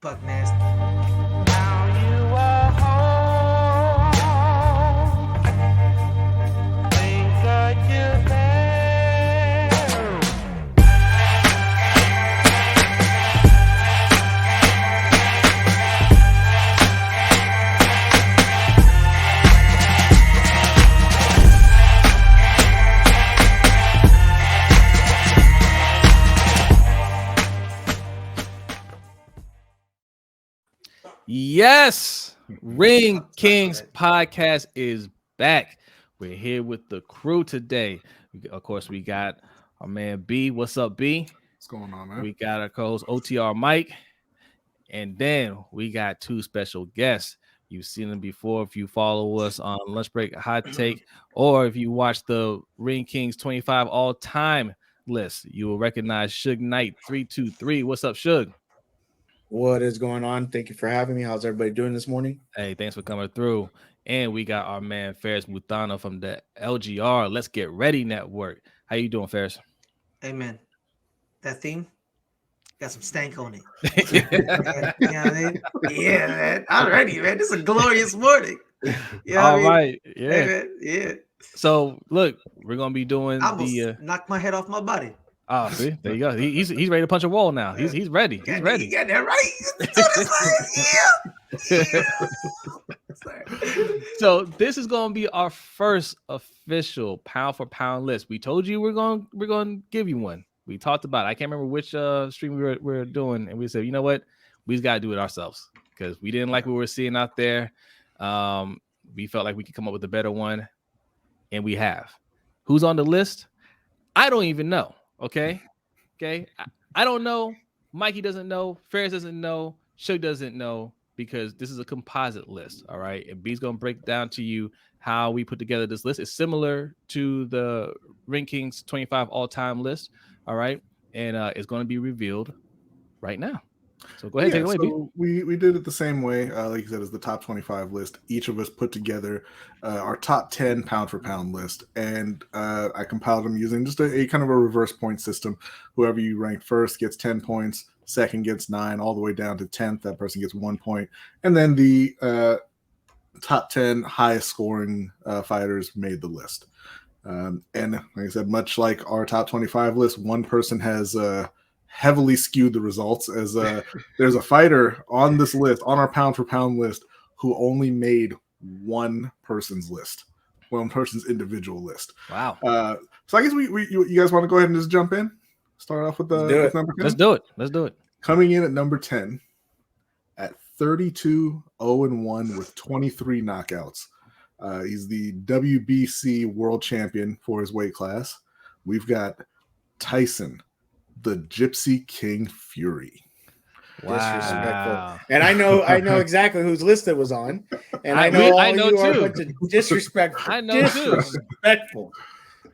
Buck nasty. Now you are home. Thank God you're there. Yes, Ring Kings podcast is back. We're here with the crew today. Of course, we got our man B. What's up, B? What's going on, man? We got our co-host OTR Mike, and then we got two special guests. You've seen them before if you follow us on Lunch Break Hot Take, or if you watch the Ring Kings 25 all-time list, you will recognize Sugeknight323. What's up, Shug? What is going on? Thank you for having me. How's everybody doing this morning? Hey, thanks for coming through. And we got our man Fares Muthana from the LGR Let's Get Ready Network. How you doing, Fares? Hey man, that theme got some stank on it. You know what I mean? Yeah, man. I'm ready, man. This is a glorious morning. You know All what I mean? right, yeah. Hey, man. Yeah. So look, we're gonna be doing I almost the. knocked my head off my body. See, there you go. He's ready to punch a wall now. He's ready. He's ready. You got that right. Yeah. So this is gonna be our first official pound for pound list. We told you we're gonna give you one. We talked about it. I can't remember which stream we were doing, and we said, you know what, we just gotta do it ourselves because we didn't like what we were seeing out there. We felt like we could come up with a better one, and we have. Who's on the list? I don't even know. Okay. I don't know. Mikey doesn't know. Fares doesn't know. Shug doesn't know because this is a composite list. All right. And B's going to break down to you how we put together this list. It's similar to the Ring Kings 25 all-time list. All right. And it's going to be revealed right now. So go ahead and take it away, so we did it the same way, like you said, as the top 25 list. Each of us put together our top 10 pound for pound list, and I compiled them using just a kind of a reverse point system. Whoever you rank first gets 10 points, second gets 9, all the way down to 10th. That person gets 1 point, and then the top 10 highest scoring fighters made the list. And like I said, much like our top 25 list, one person has heavily skewed the results, as there's a fighter on this list, on our pound for pound list, who only made one person's individual list. Wow. So I guess you guys want to go ahead and just jump in, start off with with number 10. Let's do it. Coming in at number 10 at 32-0-1 with 23 knockouts. He's the WBC world champion for his weight class. We've got Tyson, the Gypsy King Fury. Wow. And I know exactly whose list it was on. And I know you are a bunch of disrespectful. I know disrespectful.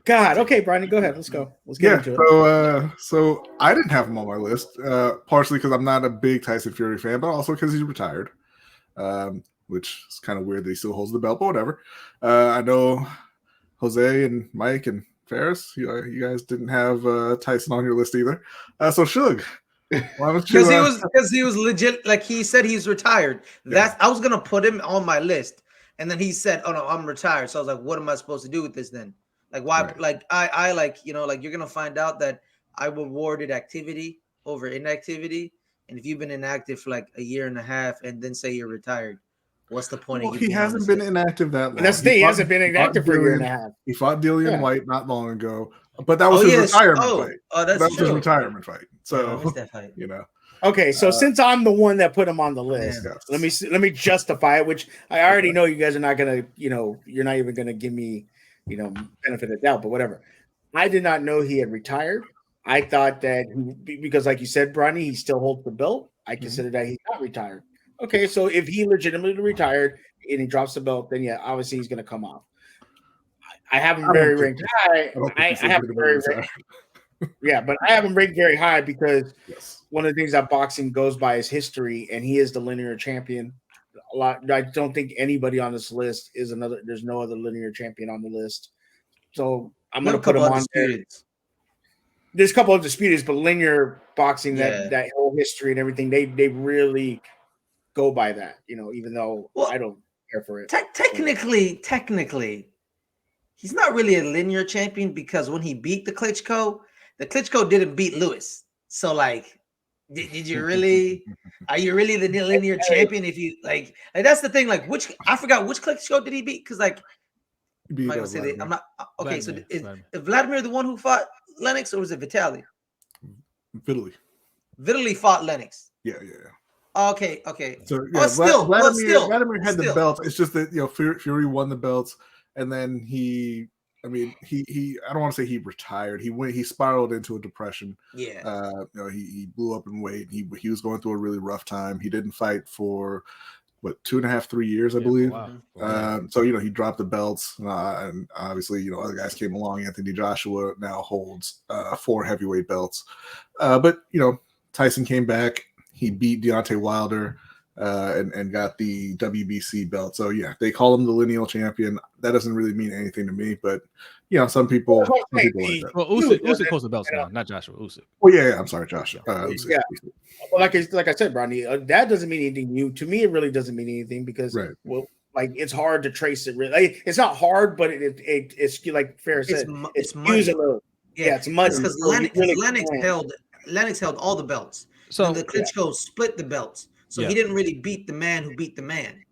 God. Okay, Brodny, go ahead. Let's go. Let's get into it. So I didn't have him on my list, partially because I'm not a big Tyson Fury fan, but also because he's retired. Which is kind of weird that he still holds the belt, but whatever. I know Jose and Mike and Fares, you guys didn't have Tyson on your list either. So Shug, why don't you? Because he was legit. Like he said, he's retired. I was gonna put him on my list, and then he said, "Oh no, I'm retired." So I was like, "What am I supposed to do with this then? Like why? Right. Like I like like you're gonna find out that I rewarded activity over inactivity, and if you've been inactive for like a year and a half, and then say you're retired." What's the point? Well, he hasn't been inactive that long. That's the thing. He hasn't been inactive for a year and a half. He fought Dillian White not long ago, but that was his retirement fight. That was his retirement fight. So that fight. Okay, so since I'm the one that put him on the list, let me justify it. Which I already know you guys are not gonna, you're not even gonna give me, benefit of the doubt. But whatever. I did not know he had retired. I thought that because, like you said, Brodny, he still holds the belt. I consider that he's not retired. Okay, so if he legitimately retired and he drops the belt, then obviously he's going to come off. I have him very ranked high. I have him very ranked. Yeah, but I have him ranked very high because one of the things that boxing goes by is history, and he is the linear champion. I don't think anybody on this list is another. There's no other linear champion on the list, so I'm going to put him on there. there's a couple of disputes, but linear boxing, that whole history and everything, they really go by that, even though I don't care for it. Technically, he's not really a linear champion because when he beat the Klitschko didn't beat Lewis. So like, did you really? Are you really the linear champion? If you like that's the thing. Like, I forgot which Klitschko did he beat? Because like, I'm not okay. So is Vladimir the one who fought Lennox, or was it Vitaly? Vitaly fought Lennox. Yeah. Okay. So yeah, Vladimir had the belts. It's just that Fury won the belts, and then he I don't want to say he retired. He spiraled into a depression. Yeah. He blew up in weight. He was going through a really rough time. He didn't fight for 2.5, 3 years, I believe. Wow. So he dropped the belts, and obviously other guys came along. Anthony Joshua now holds 4 heavyweight belts, but Tyson came back. He beat Deontay Wilder and got the WBC belt. So yeah, they call him the lineal champion. That doesn't really mean anything to me, but some people like that. Well, Usyk holds the belts now, not Joshua. Usyk. Well, yeah, I'm sorry, Joshua. Usyk. Yeah. Well, like I said, Brodny, that doesn't mean anything new to me. It really doesn't mean anything because it's hard to trace it. Really, it's not hard, but it's like Fares said, it's muddy. It's muddy because Lennox held all the belts. So and the Klitschko split the belts. So he didn't really beat the man who beat the man.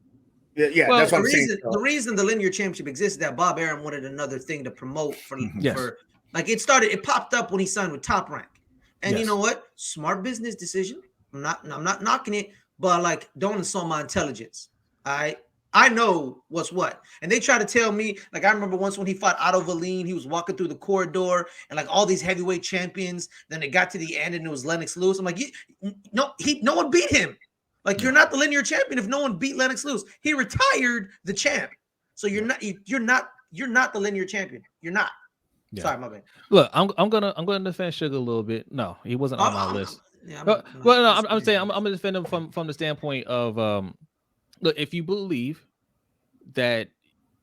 Yeah, well, that's what I'm saying. The reason the linear championship exists is that Bob Arum wanted another thing to promote for like it popped up when he signed with Top Rank. And you know what? Smart business decision. I'm not knocking it, but like don't insult my intelligence. I know what's what. And they try to tell me, like I remember once when he fought Otto Valine, he was walking through the corridor and like all these heavyweight champions. Then it got to the end and it was Lennox Lewis. I'm like, no one beat him. Like you're not the linear champion if no one beat Lennox Lewis. He retired the champ. So you're not the linear champion. You're not. Yeah. Sorry, my bad. Look, I'm gonna defend Sugar a little bit. No, he wasn't on my list. Yeah, I'm saying I'm gonna defend him from the standpoint of look, if you believe that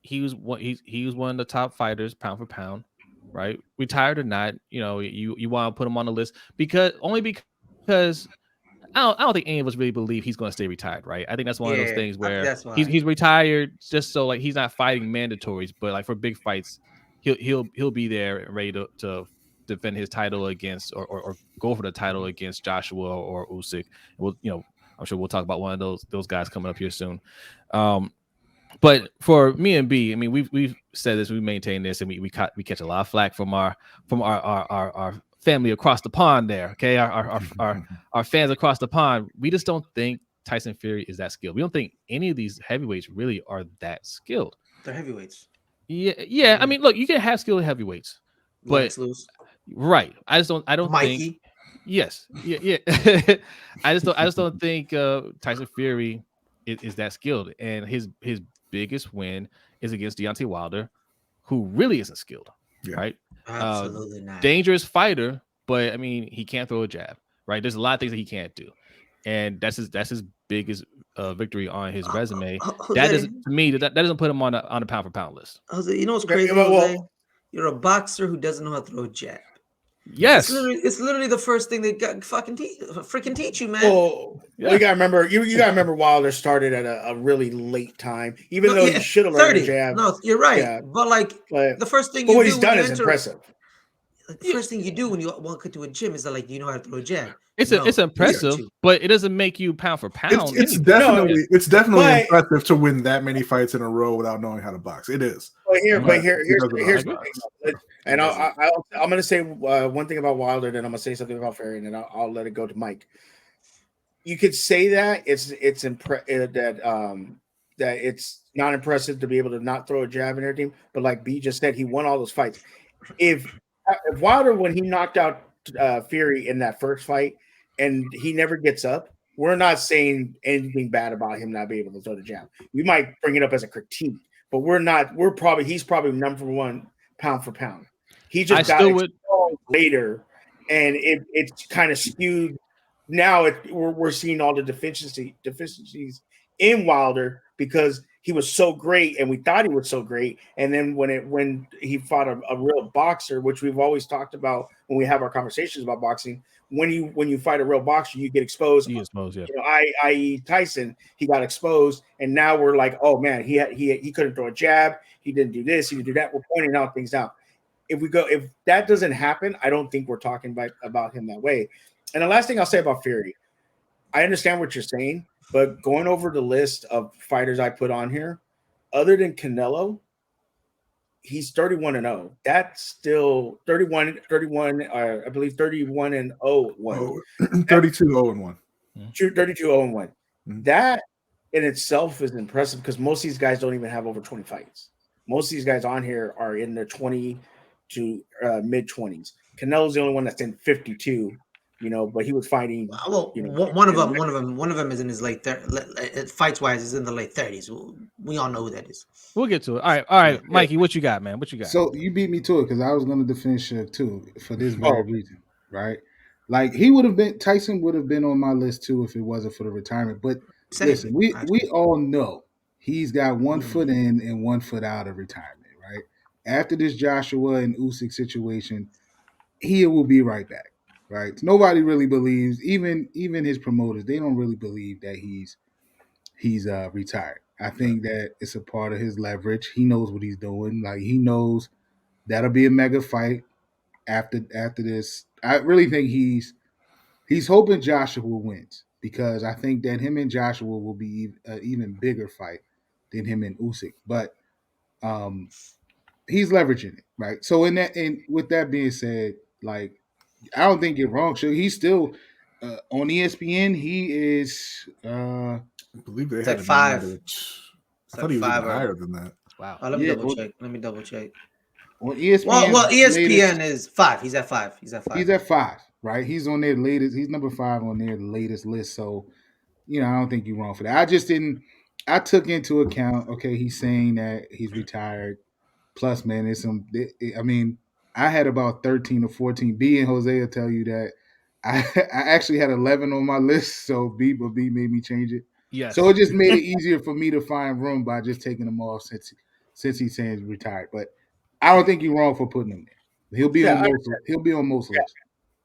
he was one of the top fighters pound for pound, right? Retired or not, you want to put him on the list because I don't think any of us really believe he's going to stay retired, right? I think that's one of those things where he's retired just so like he's not fighting mandatories, but like for big fights, he'll be there and ready to defend his title against or go for the title against Joshua or Usyk. I'm sure we'll talk about one of those guys coming up here soon. But for me and B, I mean, we've said this, we maintain this, and we catch a lot of flack from our family across the pond there. Okay, our fans across the pond. We just don't think Tyson Fury is that skilled. We don't think any of these heavyweights really are that skilled. They're heavyweights. Yeah. I mean, look, you can have skilled heavyweights, but right. I don't Mikey. think. Yes. Yeah. I just don't think Tyson Fury is that skilled, and his biggest win is against Deontay Wilder, who really isn't skilled. Yeah. Right? Absolutely not. Dangerous fighter, but I mean, he can't throw a jab. Right? There's a lot of things that he can't do, and that's his biggest victory on his resume. Jose, that doesn't put him on a pound for pound list. Jose, you know what's crazy? Jose? You're a boxer who doesn't know how to throw a jab. Yes, it's literally the first thing they got freaking teach you, man. Well, you gotta remember, you gotta remember Wilder started at a really late time, even though he should have learned a jab. No, you're right. Yeah. But the first thing what he's done is impressive. The first thing you do when you walk into a gym is like, you know how to throw a jab. It's impressive, but it doesn't make you pound for pound. It's definitely impressive to win that many fights in a row without knowing how to box. It is. Here's the thing. And I'm going to say one thing about Wilder, then I'm going to say something about Fury, and then I'll let it go to Mike. You could say that that it's not impressive to be able to not throw a jab and everything, but like B just said, he won all those fights. If Wilder, when he knocked out Fury in that first fight, and he never gets up, we're not saying anything bad about him not being able to throw the jab. We might bring it up as a critique, but he's probably number one pound for pound. He just got it later, and it's kind of skewed now we're seeing all the deficiencies in Wilder because he was so great and we thought he was so great. And then when he fought a real boxer, which we've always talked about when we have our conversations about boxing, when you fight a real boxer, you get exposed. You get exposed, yeah. You know, i.e. Tyson, he got exposed, and now we're like, oh man, he couldn't throw a jab, he didn't do this, he didn't do that. We're pointing out things out. If that doesn't happen, I don't think we're talking about him that way. And the last thing I'll say about Fury, I understand what you're saying, but going over the list of fighters I put on here, other than Canelo, he's 31-0. That's still 31. I believe 31-0. 32-0-1. 32-0-1. Mm-hmm. That in itself is impressive because most of these guys don't even have over 20 fights. Most of these guys on here are in their 20 to mid 20s. Canelo's the only one that's in 52. You know, but he was fighting. Well, you know, one of them is in his late 30s. Fights wise, is in the late 30s. We all know who that is. We'll get to it. All right, Mikey, what you got, man? What you got? So you beat me to it because I was going to defend Shug too for this very reason, right? Like Tyson would have been on my list too if it wasn't for the retirement. But listen, we all know he's got one foot in and one foot out of retirement, right? After this Joshua and Usyk situation, he will be right back. Right. Nobody really believes, even his promoters, they don't really believe that he's retired. I think that it's a part of his leverage. He knows what he's doing. Like he knows that'll be a mega fight after this. I really think he's hoping Joshua wins because I think that him and Joshua will be an even bigger fight than him and Usyk. But he's leveraging it, right? So with that being said, like, I don't think you're wrong. So he's still on ESPN. He is, I believe they had 5. I thought he was even higher than that. Wow. Let me double check. On ESPN. Well, ESPN is 5. He's at 5. He's at 5, right? He's on their latest. He's number 5 on their latest list. So, you know, I don't think you're wrong for that. I just didn't. I took into account. Okay, he's saying that he's retired. Plus, man, there's some. I mean. I had about 13 or 14. B and Jose will tell you that I actually had 11 on my list. So B made me change it. Yes. So it just made it easier for me to find room by just taking them off since he's saying he's retired. But I don't think you're wrong for putting him there. He'll be on most lists.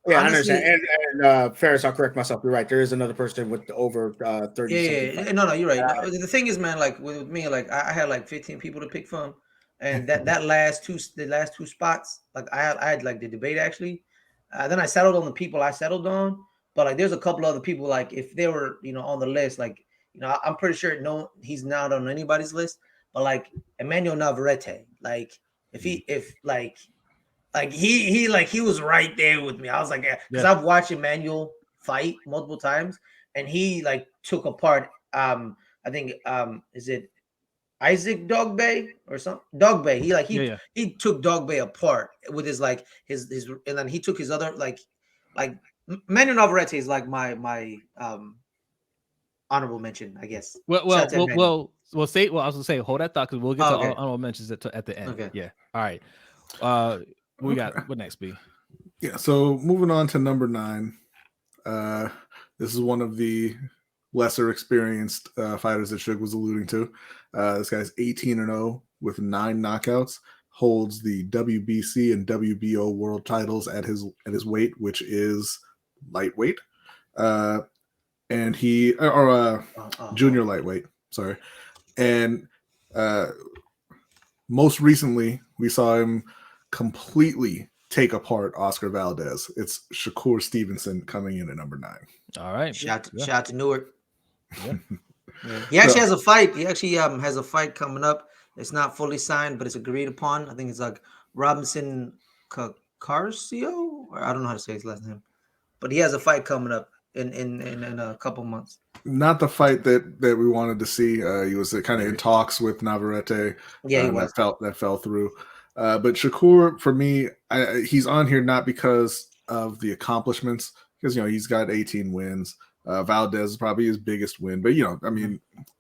Yeah, I understand. And Fares, I'll correct myself. You're right. There is another person with over 30. Yeah. No, you're right. The thing is, man, like with me, like I had like 15 people to pick from. And the last two spots, like I had like the debate actually. Then I settled on the people I settled on, but like there's a couple other people like if they were on the list, like I'm pretty sure he's not on anybody's list, but like Emmanuel Navarrete, like he was right there with me. I was like, because I've watched Emmanuel fight multiple times, and he like took apart. I think is it Isaac Dogbay or something? Dogbay. He took Dogbay apart with his and then he took his other like Manuel Navarrete is like my honorable mention, I guess. I was gonna say hold that thought because we'll get to honorable mentions at the end. Okay. Yeah. All right. We got what next, B? Yeah. So moving on to number 9. This is one of the lesser experienced fighters that Shug was alluding to. This guy's 18-0 with 9 knockouts, holds the WBC and WBO world titles at his weight, which is lightweight, and he junior lightweight. Sorry, and most recently we saw him completely take apart Oscar Valdez. It's Shakur Stevenson coming in at number 9. All right, shout out to Newark. Yeah. He actually has a fight. He actually has a fight coming up. It's not fully signed, but it's agreed upon. I think it's like Robinson Carcio, or I don't know how to say his last name, but he has a fight coming up in a couple months. Not the fight that we wanted to see. He was kind of in talks with Navarrete. Yeah, that fell through. But Shakur, for me, he's on here not because of the accomplishments, because he's got 18 wins. Valdez is probably his biggest win, but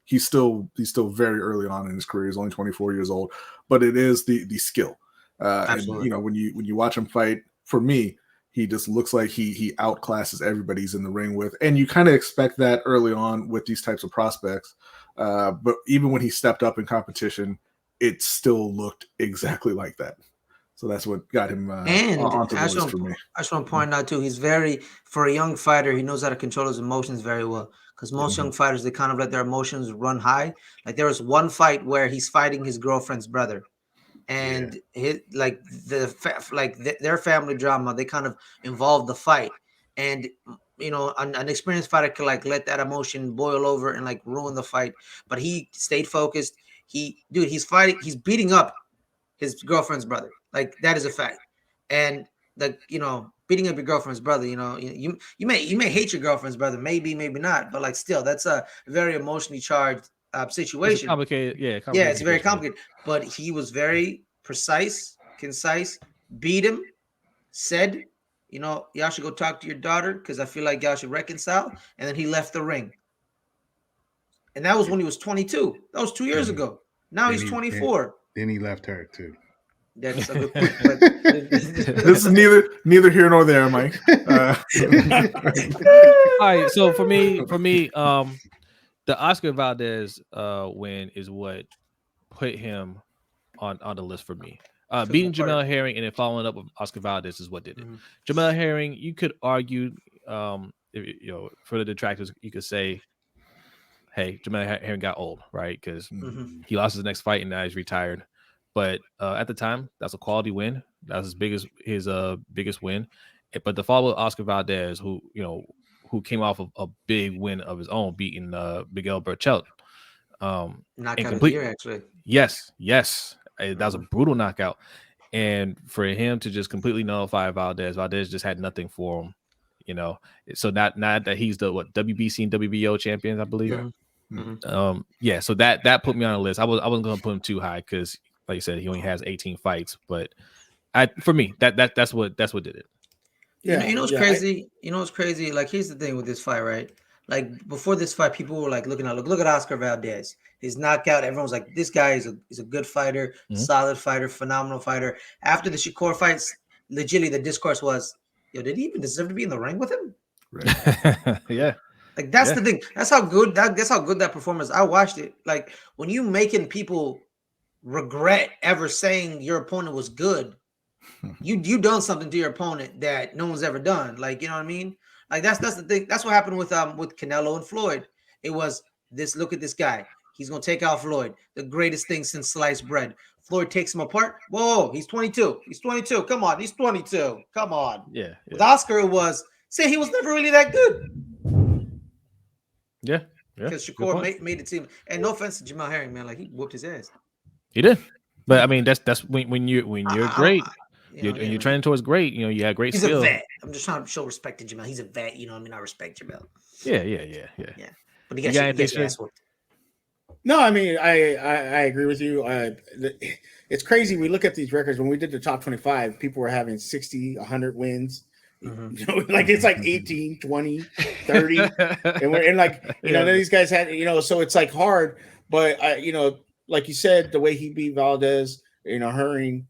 he's still very early on in his career. He's only 24 years old, but it is the skill. And when you watch him fight, for me, He just looks like he outclasses everybody he's in the ring with, and you kind of expect that early on with these types of prospects. But even when he stepped up in competition, it still looked exactly like that. So that's what got him onto the list for me. I just want to point out too, for a young fighter, he knows how to control his emotions very well. Because most young fighters, they kind of let their emotions run high. Like there was one fight where he's fighting his girlfriend's brother, and their family drama, they kind of involved the fight, and an experienced fighter could like let that emotion boil over and like ruin the fight, but he stayed focused. He's beating up his girlfriend's brother, like that is a fact. And like beating up your girlfriend's brother, you may hate your girlfriend's brother, maybe not, but like still, that's a very emotionally charged situation. It's complicated. Yeah, it's very complicated. But he was very precise, concise, beat him, said, y'all should go talk to your daughter because I feel like y'all should reconcile. And then he left the ring. And that was when he was 22. That was 2 years ago. Now he's 24. Then he left her too. That's a good point. But this is neither here nor there, Mike. All right. So for me, the Oscar Valdez win is what put him on the list for me. Beating Jermell Herring and then following up with Oscar Valdez is what did it. Jermell Herring, you could argue, for the detractors, you could say, hey, Jermell Herring got old, right? Because he lost his next fight and now he's retired. But at the time, that's a quality win. That's his biggest win. But the follow with Oscar Valdez, who came off of a big win of his own, beating Miguel Berchelt. Knockout of the year, actually. Yes. That was a brutal knockout. And for him to just completely nullify Valdez just had nothing for him, So not that he's the WBC and WBO champions, I believe. Yeah. So that put me on the list. I wasn't going to put him too high because, like you said, he only has 18 fights. But for me, that's what did it. Yeah. You know what's crazy? What's crazy? Like, here's the thing with this fight, right? Like before this fight, people were like look at Oscar Valdez. His knockout, everyone was like, this guy is a good fighter, solid fighter, phenomenal fighter. After the Shakur fights, legitimately the discourse was, did he even deserve to be in the ring with him? Right. Yeah. Like that's the thing. That's how good that performance. I watched it. Like when you making people regret ever saying your opponent was good, you done something to your opponent that no one's ever done. Like, you know what I mean? Like that's the thing. That's what happened with Canelo and Floyd. It was this. Look at this guy. He's gonna take out Floyd, the greatest thing since sliced bread. Floyd takes him apart. Whoa, he's 22. He's 22. Come on, he's 22. Come on. Yeah. With Oscar, it was say he was never really that good. Yeah. Because Shakur made the team. And no offense to Jermell Herring, man, like he whooped his ass. He did. But I mean, that's when you're great. You're trending towards great. You have great skill. He's a vet. I'm just trying to show respect to Jermell. He's a vet. You know what I mean? I respect Jermell. Yeah. But he got his ass whooped. No, I mean, I agree with you. It's crazy. We look at these records. When we did the top 25, people were having 60, 100 wins. Like it's like 18, 20, 30. and like, these guys had, so it's like hard. But, like you said, the way he beat Valdez, Herring,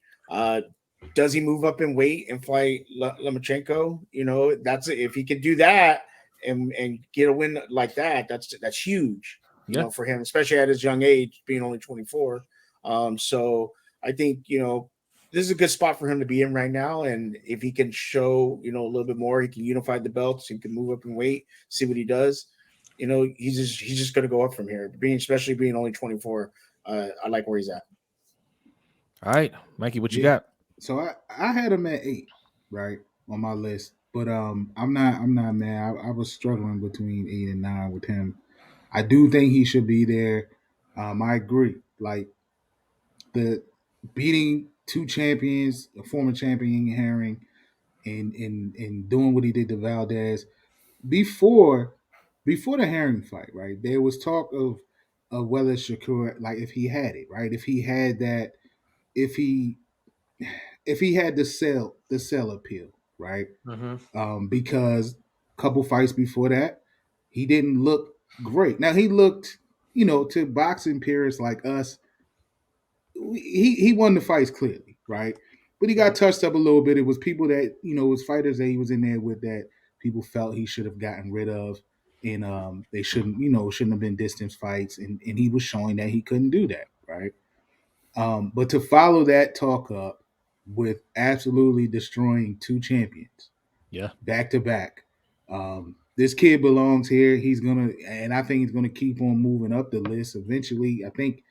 does he move up in weight and fight Lomachenko? That's if he can do that and get a win like that, that's huge. For him, especially at his young age, being only 24. So I think, this is a good spot for him to be in right now. And if he can show, a little bit more, he can unify the belts, he can move up in weight, see what he does. He's just going to go up from here, especially being only 24. I like where he's at. All right, Mikey, what you got? So I had him at 8, right, on my list. But I'm not mad. I was struggling between 8 and 9 with him. I do think he should be there. I agree. Like the beating 2 champions, a former champion Herring, and doing what he did to Valdez before the Herring fight, right? There was talk of whether Shakur, like if he had it, right? If he had that, if he had the sell appeal, right? Because a couple fights before that, he didn't look great. Now he looked, to boxing purists like us, he won the fights clearly, right? but he got touched up a little bit. It was people that, it was fighters that he was in there with that people felt he should have gotten rid of. And they shouldn't have been distance fights. And he was showing that he couldn't do that, right? But to follow that talk up with absolutely destroying 2 champions, back to back, this kid belongs here. I think he's gonna keep on moving up the list eventually. I think,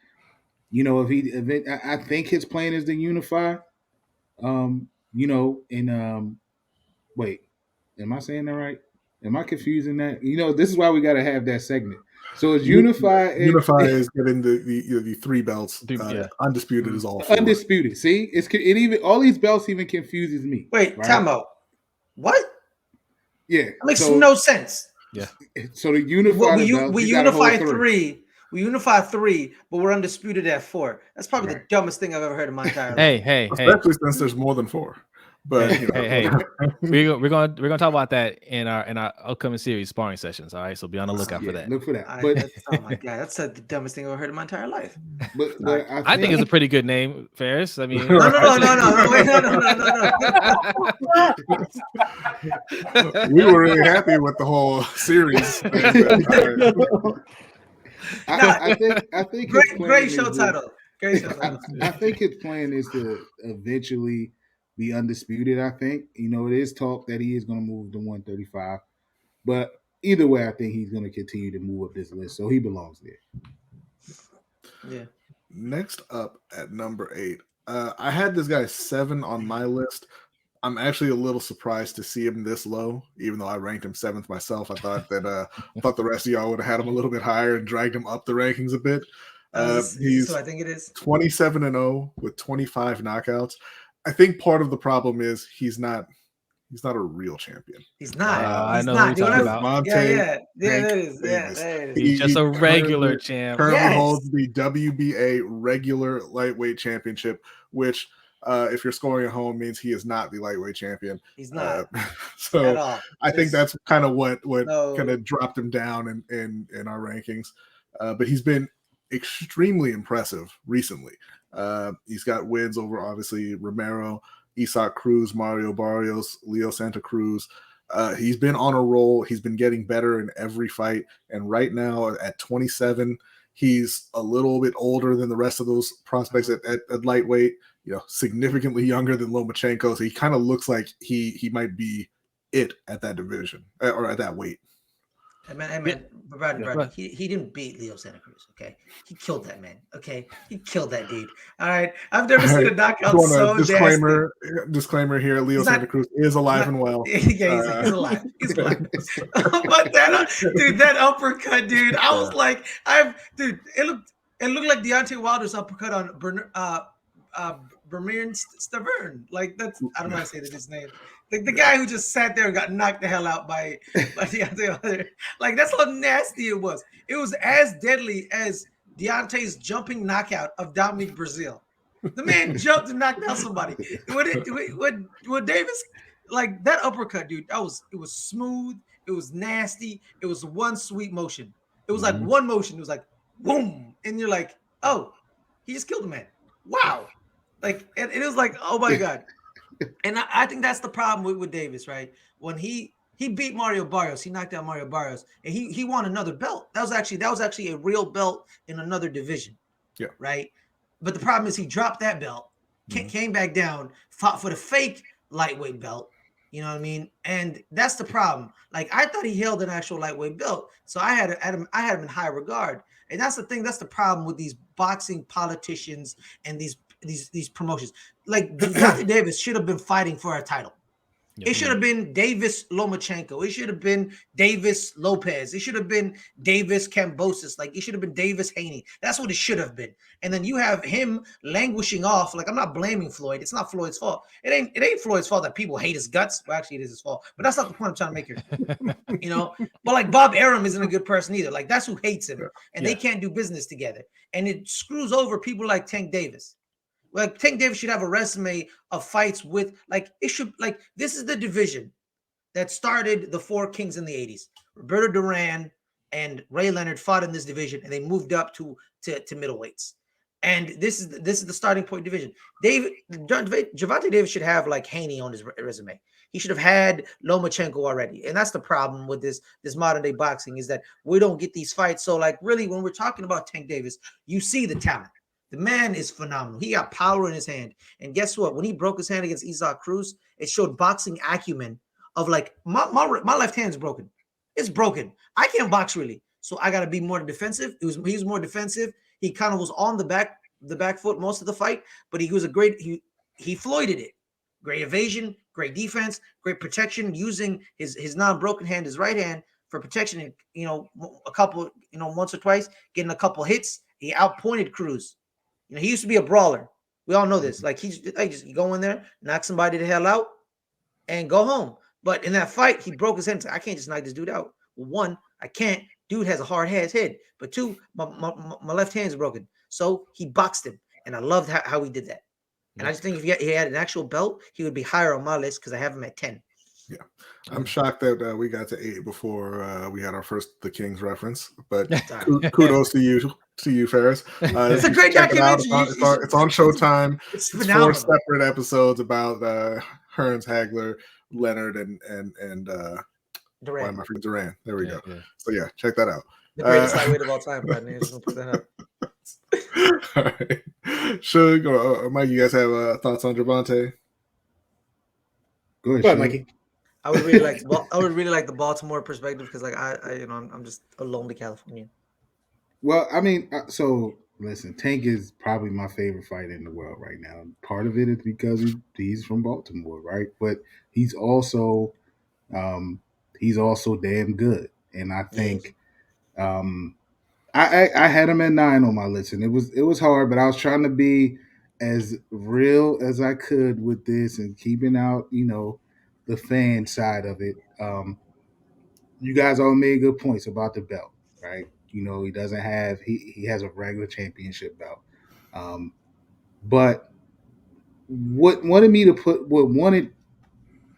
I think his plan is to unify. Wait, am I saying that right? Am I confusing that? This is why we got to have that segment. So it's unify. Unify is getting the 3 belts. Undisputed is all 4. Undisputed. See, it even all these belts even confuses me. Wait, right? time out. What? Yeah, that makes no sense. Yeah. So the unify. We unify 3. We unify 3, but we're undisputed at 4. That's probably the dumbest thing I've ever heard in my entire life. Hey, especially since there's more than 4. But hey, we're gonna talk about that in our upcoming series sparring sessions. All right, so be on the lookout for that. Look for that. Oh my god, that's the dumbest thing I've ever heard in my entire life. But I think it's a pretty good name, Fares. I mean, no. We were really happy with the whole series. I think great show title. Great show title. I think his plan is to eventually be undisputed. I think it is talk that he is going to move to 135, but either way, I think he's going to continue to move up this list, so he belongs there. Yeah. Next up at number 8, I had this guy 7 on my list. I'm actually a little surprised to see him this low, even though I ranked him 7th myself. I thought that the rest of y'all would have had him a little bit higher and dragged him up the rankings a bit. He's so I think it is 27-0 with 25 knockouts. I think part of the problem is he's not a real champion. He's not. I know what you're talking about. Yeah, that is. He's just a regular champ. Currently holds the WBA regular lightweight championship, which if you're scoring at home means he is not the lightweight champion. He's not. So at all. I think that's kind of what kind of dropped him down in our rankings. But he's been extremely impressive recently. He's got wins over obviously Romero, Isaac Cruz, Mario Barrios, Leo Santa Cruz. He's been on a roll. He's been getting better in every fight. And right now at 27, he's a little bit older than the rest of those prospects at lightweight, significantly younger than Lomachenko. So he kind of looks like he might be it at that division or at that weight. Hey man, Brodny, he didn't beat Leo Santa Cruz, okay? He killed that man, okay? He killed that dude. All right. I've never seen a knockout so disclaimer here, Leo Santa Cruz is alive and well. Yeah, he's alive. He's alive. But that uppercut, dude, I was like, it looked like Deontay Wilder's uppercut on Bermir Stavern. Like that's I don't know how to say his name. The guy who just sat there and got knocked the hell out by Deontay Wilder. Like that's how nasty it was. It was as deadly as Deontay's jumping knockout of Dominic Brazil. The man jumped and knocked out somebody. What Davis, like that uppercut, dude, it was smooth, it was nasty, it was one sweet motion. It was like one motion, it was like boom, and you're like, oh, he just killed a man. Wow. Like it was like, oh my God. And I think that's the problem with Davis, right? When he beat Mario Barrios, he knocked out Mario Barrios, and he won another belt. That was actually a real belt in another division. Yeah. Right. But the problem is he dropped that belt, came back down, fought for the fake lightweight belt. You know what I mean? And that's the problem. Like I thought he held an actual lightweight belt, so I had him in high regard. And that's the thing. That's the problem with these boxing politicians and these promotions. Like Gervonta Davis should have been fighting for a title. It should have been Davis Lomachenko. It should have been Davis Lopez. It should have been Davis Kambosos. Like it should have been Davis Haney. That's what it should have been. And then you have him languishing off. Like I'm not blaming Floyd. It's not Floyd's fault. It ain't Floyd's fault that people hate his guts. Well, actually, it is his fault. But that's not the point I'm trying to make here. But like Bob Arum isn't a good person either. Like that's who hates him, and they can't do business together. And it screws over people like Tank Davis. Like Tank Davis should have a resume of fights with this is the division that started the four kings in the 80s. Roberto Duran and Ray Leonard fought in this division and they moved up to middleweights. And this is the starting point division. Gervonta Davis should have like Haney on his resume. He should have had Lomachenko already. And that's the problem with this modern day boxing, is that we don't get these fights. So like really, when we're talking about Tank Davis, you see the talent. The man is phenomenal. He got power in his hand. And guess what? When he broke his hand against Isaac Cruz, it showed boxing acumen of like, my left hand is broken. It's broken. I can't box really. So I got to be more defensive. He was more defensive. He kind of was on the back foot most of the fight, but he was a great, he Floyded it. Great evasion, great defense, great protection, using his non-broken hand, his right hand, for protection. And, you know, a couple, you know, once or twice, getting a couple hits. He outpointed Cruz. You know, he used to be a brawler. We all know this. Like, you go in there, knock somebody the hell out, and go home. But in that fight, he broke his hand. I can't just knock this dude out. Well, one, I can't. Dude has a hard ass head. But two, my left hand's broken. So he boxed him. And I loved how he did that. And I just think if he had an actual belt, he would be higher on my list because I have him at 10. Yeah, I'm shocked that we got to 8 before we had our first The Kings reference. But kudos to you, Fares. It's a great documentary. It's on Showtime. It's phenomenal. 4 separate episodes about Hearns, Hagler, Leonard, and Duran. why am I forgetting Duran? There we go. Yeah. So yeah, check that out. The greatest lightweight of all time, Brodny. Just gonna put that up. All right. Shug or Mike, you guys have thoughts on Gervonta? Go ahead, Mikey. I would really like the Baltimore perspective, because like I'm just a lonely Californian. Well, I mean, so listen, Tank is probably my favorite fighter in the world right now. Part of it is because he's from Baltimore, right? But he's also damn good, and I think I had him at 9 on my list, and it was hard, but I was trying to be as real as I could with this and keeping out, you know, the fan side of it. You guys all made good points about the belt, right? You know, he doesn't have he has a regular championship belt. But what wanted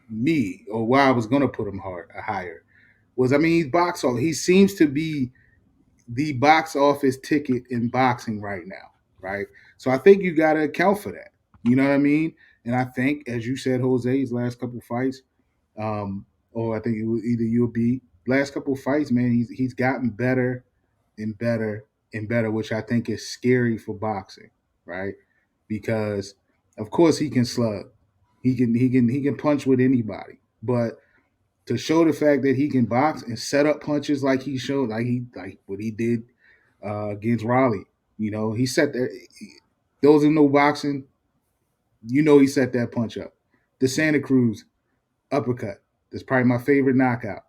me, or why I was gonna put him higher, was, I mean, he's box office. He seems to be the box office ticket in boxing right now, right? So I think you got to account for that. You know what I mean? And I think, as you said, Jose, his last couple fights, or I think it was either you or B, last couple fights, man, he's gotten better and better and better, which I think is scary for boxing, right? Because of course he can slug, he can punch with anybody, but to show the fact that he can box and set up punches like he showed, like what he did against Raleigh. You know, he set that. Those who know boxing, you know, he set that punch up. The Santa Cruz uppercut. That's probably my favorite knockout.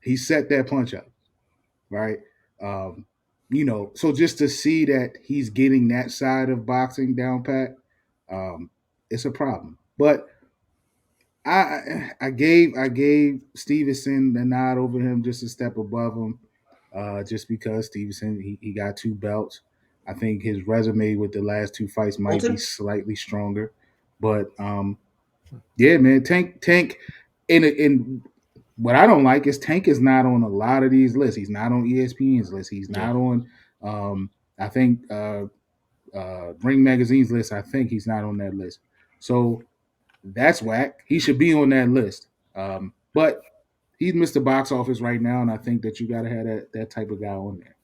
He set that punch up, right? You know, so just to see that he's getting that side of boxing down pat, it's a problem. But I gave Stevenson the nod over him, just a step above him, just because Stevenson he got 2 belts. I think his resume with the last 2 fights might be slightly stronger, but yeah, man, Tank. And what I don't like is Tank is not on a lot of these lists. He's not on ESPN's list. He's not on. I think Ring Magazine's list. I think he's not on that list. So. That's whack. He should be on that list. But he's Mr. Box Office right now, and I think that you got to have that type of guy on there.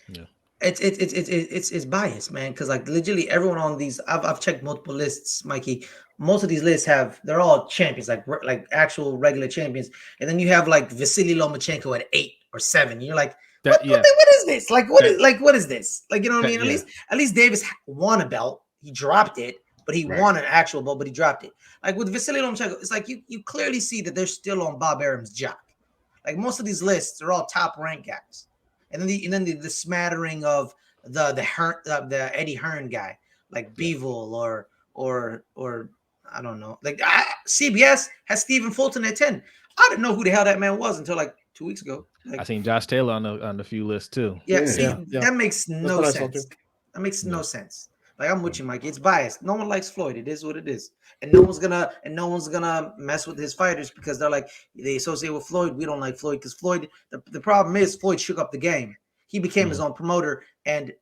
Yeah, it's biased, man. Because like legitimately, everyone on these, I've checked multiple lists, Mikey. Most of these lists they're all champions, like actual regular champions, and then you have like Vasily Lomachenko at 8 or 7. And you're like, what is this? Like what is this? Like, you know what I mean? At least Davis won a belt. He dropped it. But he won an actual belt, but he dropped it. Like with Vasily Lomachenko, it's like you clearly see that they're still on Bob Arum's jock. Like most of these lists are all top ranked guys, and then the smattering of the Eddie Hearn guy, like Bivol or I don't know. Like CBS has Stephen Fulton at 10. I didn't know who the hell that man was until like 2 weeks ago. Like, I seen Josh Taylor on the few lists too. That makes no sense. That makes no sense. Like I'm with you, Mike. It's biased. No one likes Floyd. It is what it is, and no one's gonna mess with his fighters because they're like they associate with Floyd. We don't like Floyd because Floyd. The problem is Floyd shook up the game. He became his own promoter, and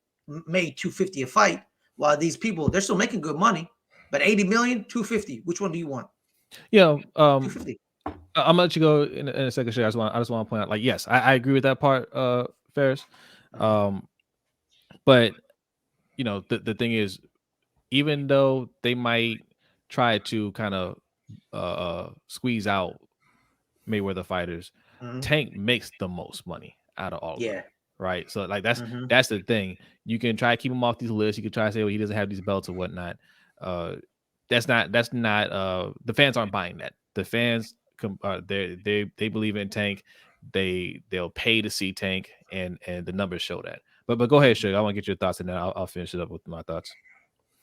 made 250 a fight, while these people, they're still making good money, but 80 million, 250. Which one do you want? 250. I'm gonna let you go in a second. Sure, I just want to point out, like, yes, I agree with that part, Fares. But the thing is, even though they might try to kind of squeeze out Mayweather fighters, Tank makes the most money out of all of them, right? So like that's the thing. You can try to keep him off these lists. You can try to say, well, he doesn't have these belts or whatnot. That's not the fans aren't buying that. The fans they believe in Tank. They'll pay to see Tank, and the numbers show that. But go ahead, Suge. I want to get your thoughts, and then I'll finish it up with my thoughts.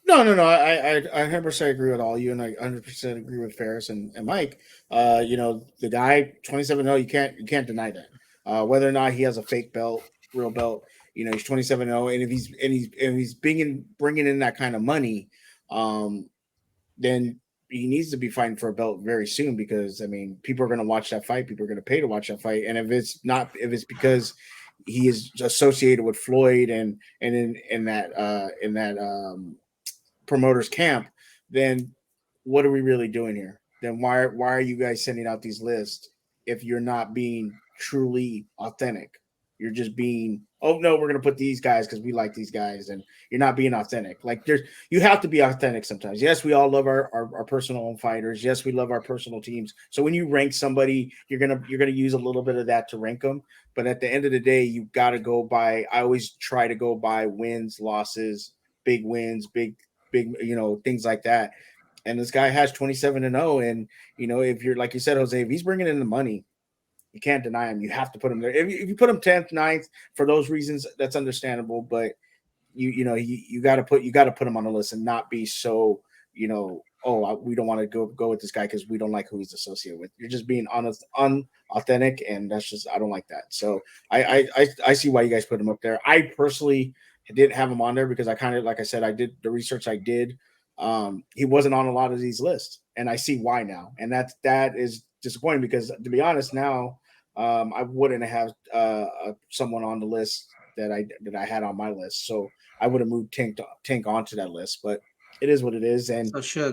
No. I 100% agree with all you, and I 100% agree with Fares and Mike. The guy 27-0, you can't deny that. Whether or not he has a fake belt, real belt, he's 27-0, and if he's bringing in that kind of money, then he needs to be fighting for a belt very soon, because I mean, people are going to watch that fight. People are going to pay to watch that fight, and if it's because he is associated with Floyd and in that promoter's camp, then what are we really doing here? Then why are you guys sending out these lists if you're not being truly authentic? You're just being, oh no, we're gonna put these guys because we like these guys, and you're not being authentic. Like you have to be authentic sometimes. Yes, we all love our personal fighters. Yes, we love our personal teams. So when you rank somebody, you're gonna use a little bit of that to rank them. But at the end of the day, you got to go by. I always try to go by wins, losses, big wins, big things like that. And this guy has 27-0, and if you're, like you said, Jose, if he's bringing in the money, you can't deny him. You have to put him there. If you put him 10th, 9th for those reasons, that's understandable. But you got to put him on the list and not be so we don't want to go with this guy because we don't like who he's associated with. You're just being honest, unauthentic, and that's just, I don't like that. So I see why you guys put him up there. I personally didn't have him on there because I kind of, like I said, I did the research I did. He wasn't on a lot of these lists, and I see why now. And that is disappointing, because to be honest, now I wouldn't have someone on the list that I had on my list. So I would have moved Tank onto that list, but it is what it is. And so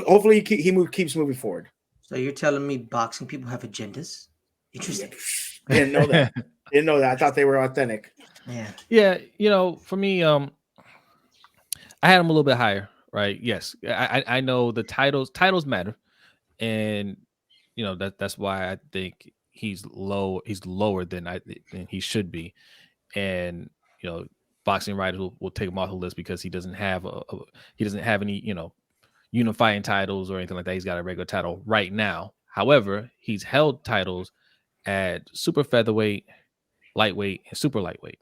hopefully he keeps moving forward. So you're telling me boxing people have agendas? Interesting. Didn't know that. I thought they were authentic. Yeah. For me, I had him a little bit higher, right? Yes, I know the titles matter, and that's why I think he's lower than he should be. And boxing writers will take him off the list because he doesn't have any unifying titles or anything like that. He's got a regular title right now. However, he's held titles at super featherweight, lightweight, and super lightweight,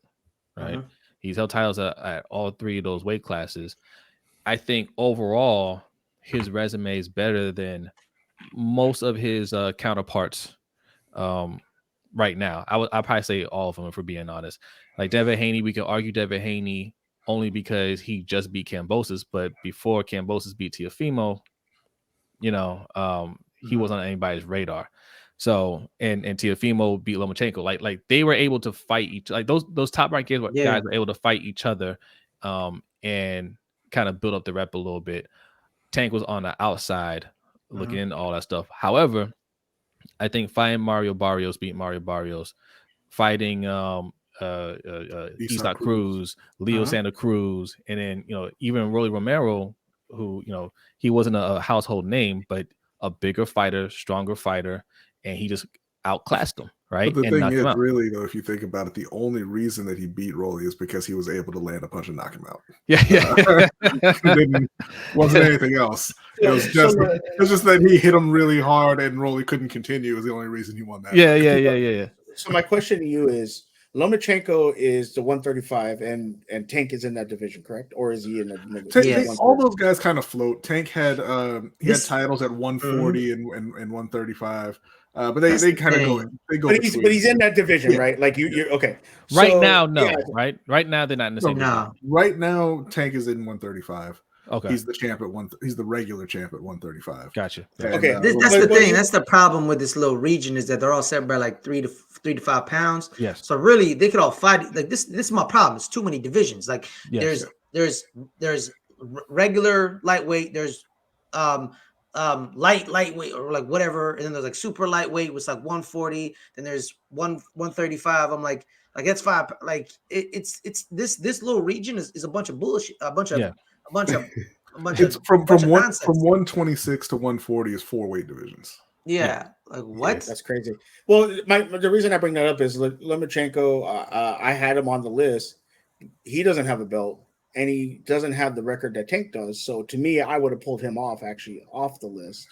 right? He's held titles at all three of those weight classes. I think overall his resume is better than most of his counterparts right now. I'll probably say all of them, if we're being honest. Like Devin Haney, we can argue Devin Haney only because he just beat Kambosos, but before Kambosos beat Teofimo, he wasn't on anybody's radar. So and Teofimo beat Lomachenko. Like they were able to fight each, like those top ranked guys were able to fight each other and kind of build up the rep a little bit. Tank was on the outside looking into all that stuff. However, I think fighting Mario Barrios, fighting Isak Cruz, Leo Santa Cruz, and then even Rolly Romero, who he wasn't a household name, but a bigger fighter, stronger fighter, and he just outclassed him, right? But the thing is, really, though, if you think about it, the only reason that he beat Rolly is because he was able to land a punch and knock him out. Yeah. It wasn't anything else. It was just that he hit him really hard and Rolly couldn't continue. Was the only reason he won that. Yeah. So my question to you is, Lomachenko is the 135, and Tank is in that division, correct? Or is he in the all those guys kind of float. Tank had had titles at 140 and 135. But they kind of go. But he's in that division, right? Like you're okay. Right now, no. Yeah. Right now, they're not in the same. No. Right now, Tank is in 135. Okay. He's the champ at he's the regular champ at 135. Gotcha. And, Okay. That's the thing. That's the problem with this little region is that they're all set by like 3 to 5 pounds. Yes. So really, they could all fight. Like this is my problem. It's too many divisions. Like there's regular lightweight. There's lightweight or like whatever, and then there's like super lightweight, which is like 140. Then there's 135. I'm like that's 5. Like it's this little region is a bunch of bullshit. A bunch of it's from 126 to 140 is 4 weight divisions. Yeah. Like what? Yeah, that's crazy. Well, the reason I bring that up is Lomachenko. I had him on the list. He doesn't have a belt, and he doesn't have the record that Tank does. So to me, I would have pulled him off the list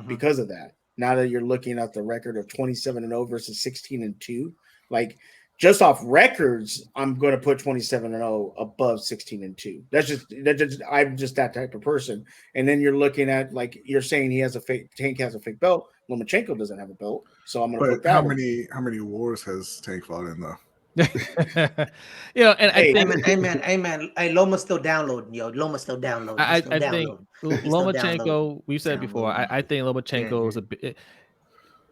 because of that. Now that you're looking at the record of 27-0 versus 16-2, like just off records, I'm going to put 27-0 above 16-2. I'm just that type of person. And then you're looking at, like you're saying, Tank has a fake belt. Lomachenko doesn't have a belt, so I'm going to put that. How many wars has Tank fought in though? And I think, amen. Hey, Loma's still downloading, yo. Loma's still downloading. I think Lomachenko. We've said before. I think Lomachenko is a bit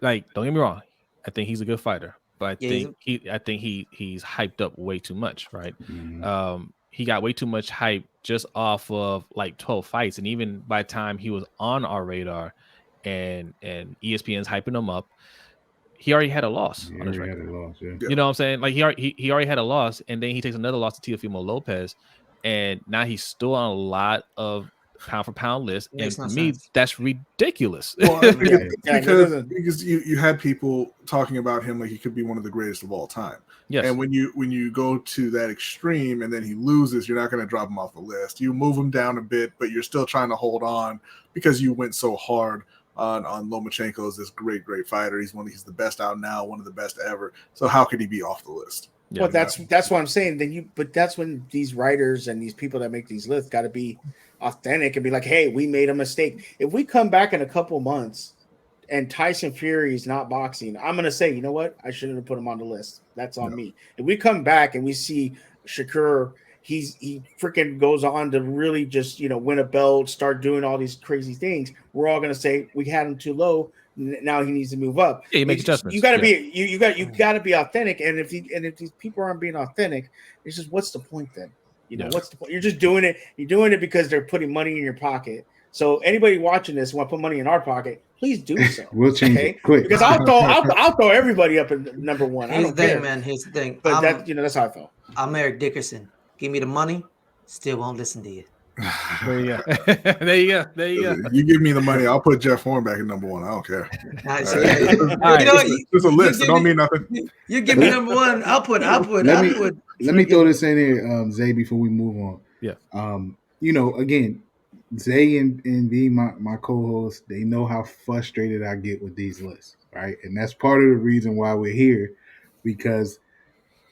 like. Don't get me wrong. I think he's a good fighter. But I think he's hyped up way too much, right? Mm-hmm. He got way too much hype just off of like 12 fights, and even by the time he was on our radar, and ESPN's hyping him up, he already had a loss on his record. You know what I'm saying? Like he already had a loss, and then he takes another loss to Teofimo Lopez, and now he's still on a lot of pound for pound list, and to me that's ridiculous. Well, because you had people talking about him like he could be one of the greatest of all time. Yes. And when you go to that extreme and then he loses, you're not going to drop him off the list. You move him down a bit, but you're still trying to hold on because you went so hard on Lomachenko as this great fighter. He's the best out now, one of the best ever. So how could he be off the list? Yeah, well, that's what I'm saying. But that's when these writers and these people that make these lists got to be authentic and be like, hey, we made a mistake. If we come back in a couple months and Tyson Fury is not boxing, I'm going to say, you know what? I shouldn't have put him on the list. That's on me. If we come back and we see Shakur, he freaking goes on to really just, win a belt, start doing all these crazy things, we're all going to say we had him too low. Now he needs to move up. Yeah, you make adjustments. You got to be you got to be authentic. And if these people aren't being authentic, it's just, what's the point then? What's the point? You're just doing it. You're doing it because they're putting money in your pocket. So anybody watching this want to put money in our pocket, please do so. We'll change it quick because I'll throw everybody up in number one. Here's the thing. But that's how I felt. I'm Eric Dickerson. Give me the money, still won't listen to you. There you go. There you go. You give me the money, I'll put Jeff Horn back in number one. I don't care. Nice. It's a list. It don't mean nothing. You give me number one. I'll put. Let me throw this in here, Zay, before we move on. Yeah. Again, Zay and being my co-host, they know how frustrated I get with these lists, right? And that's part of the reason why we're here, because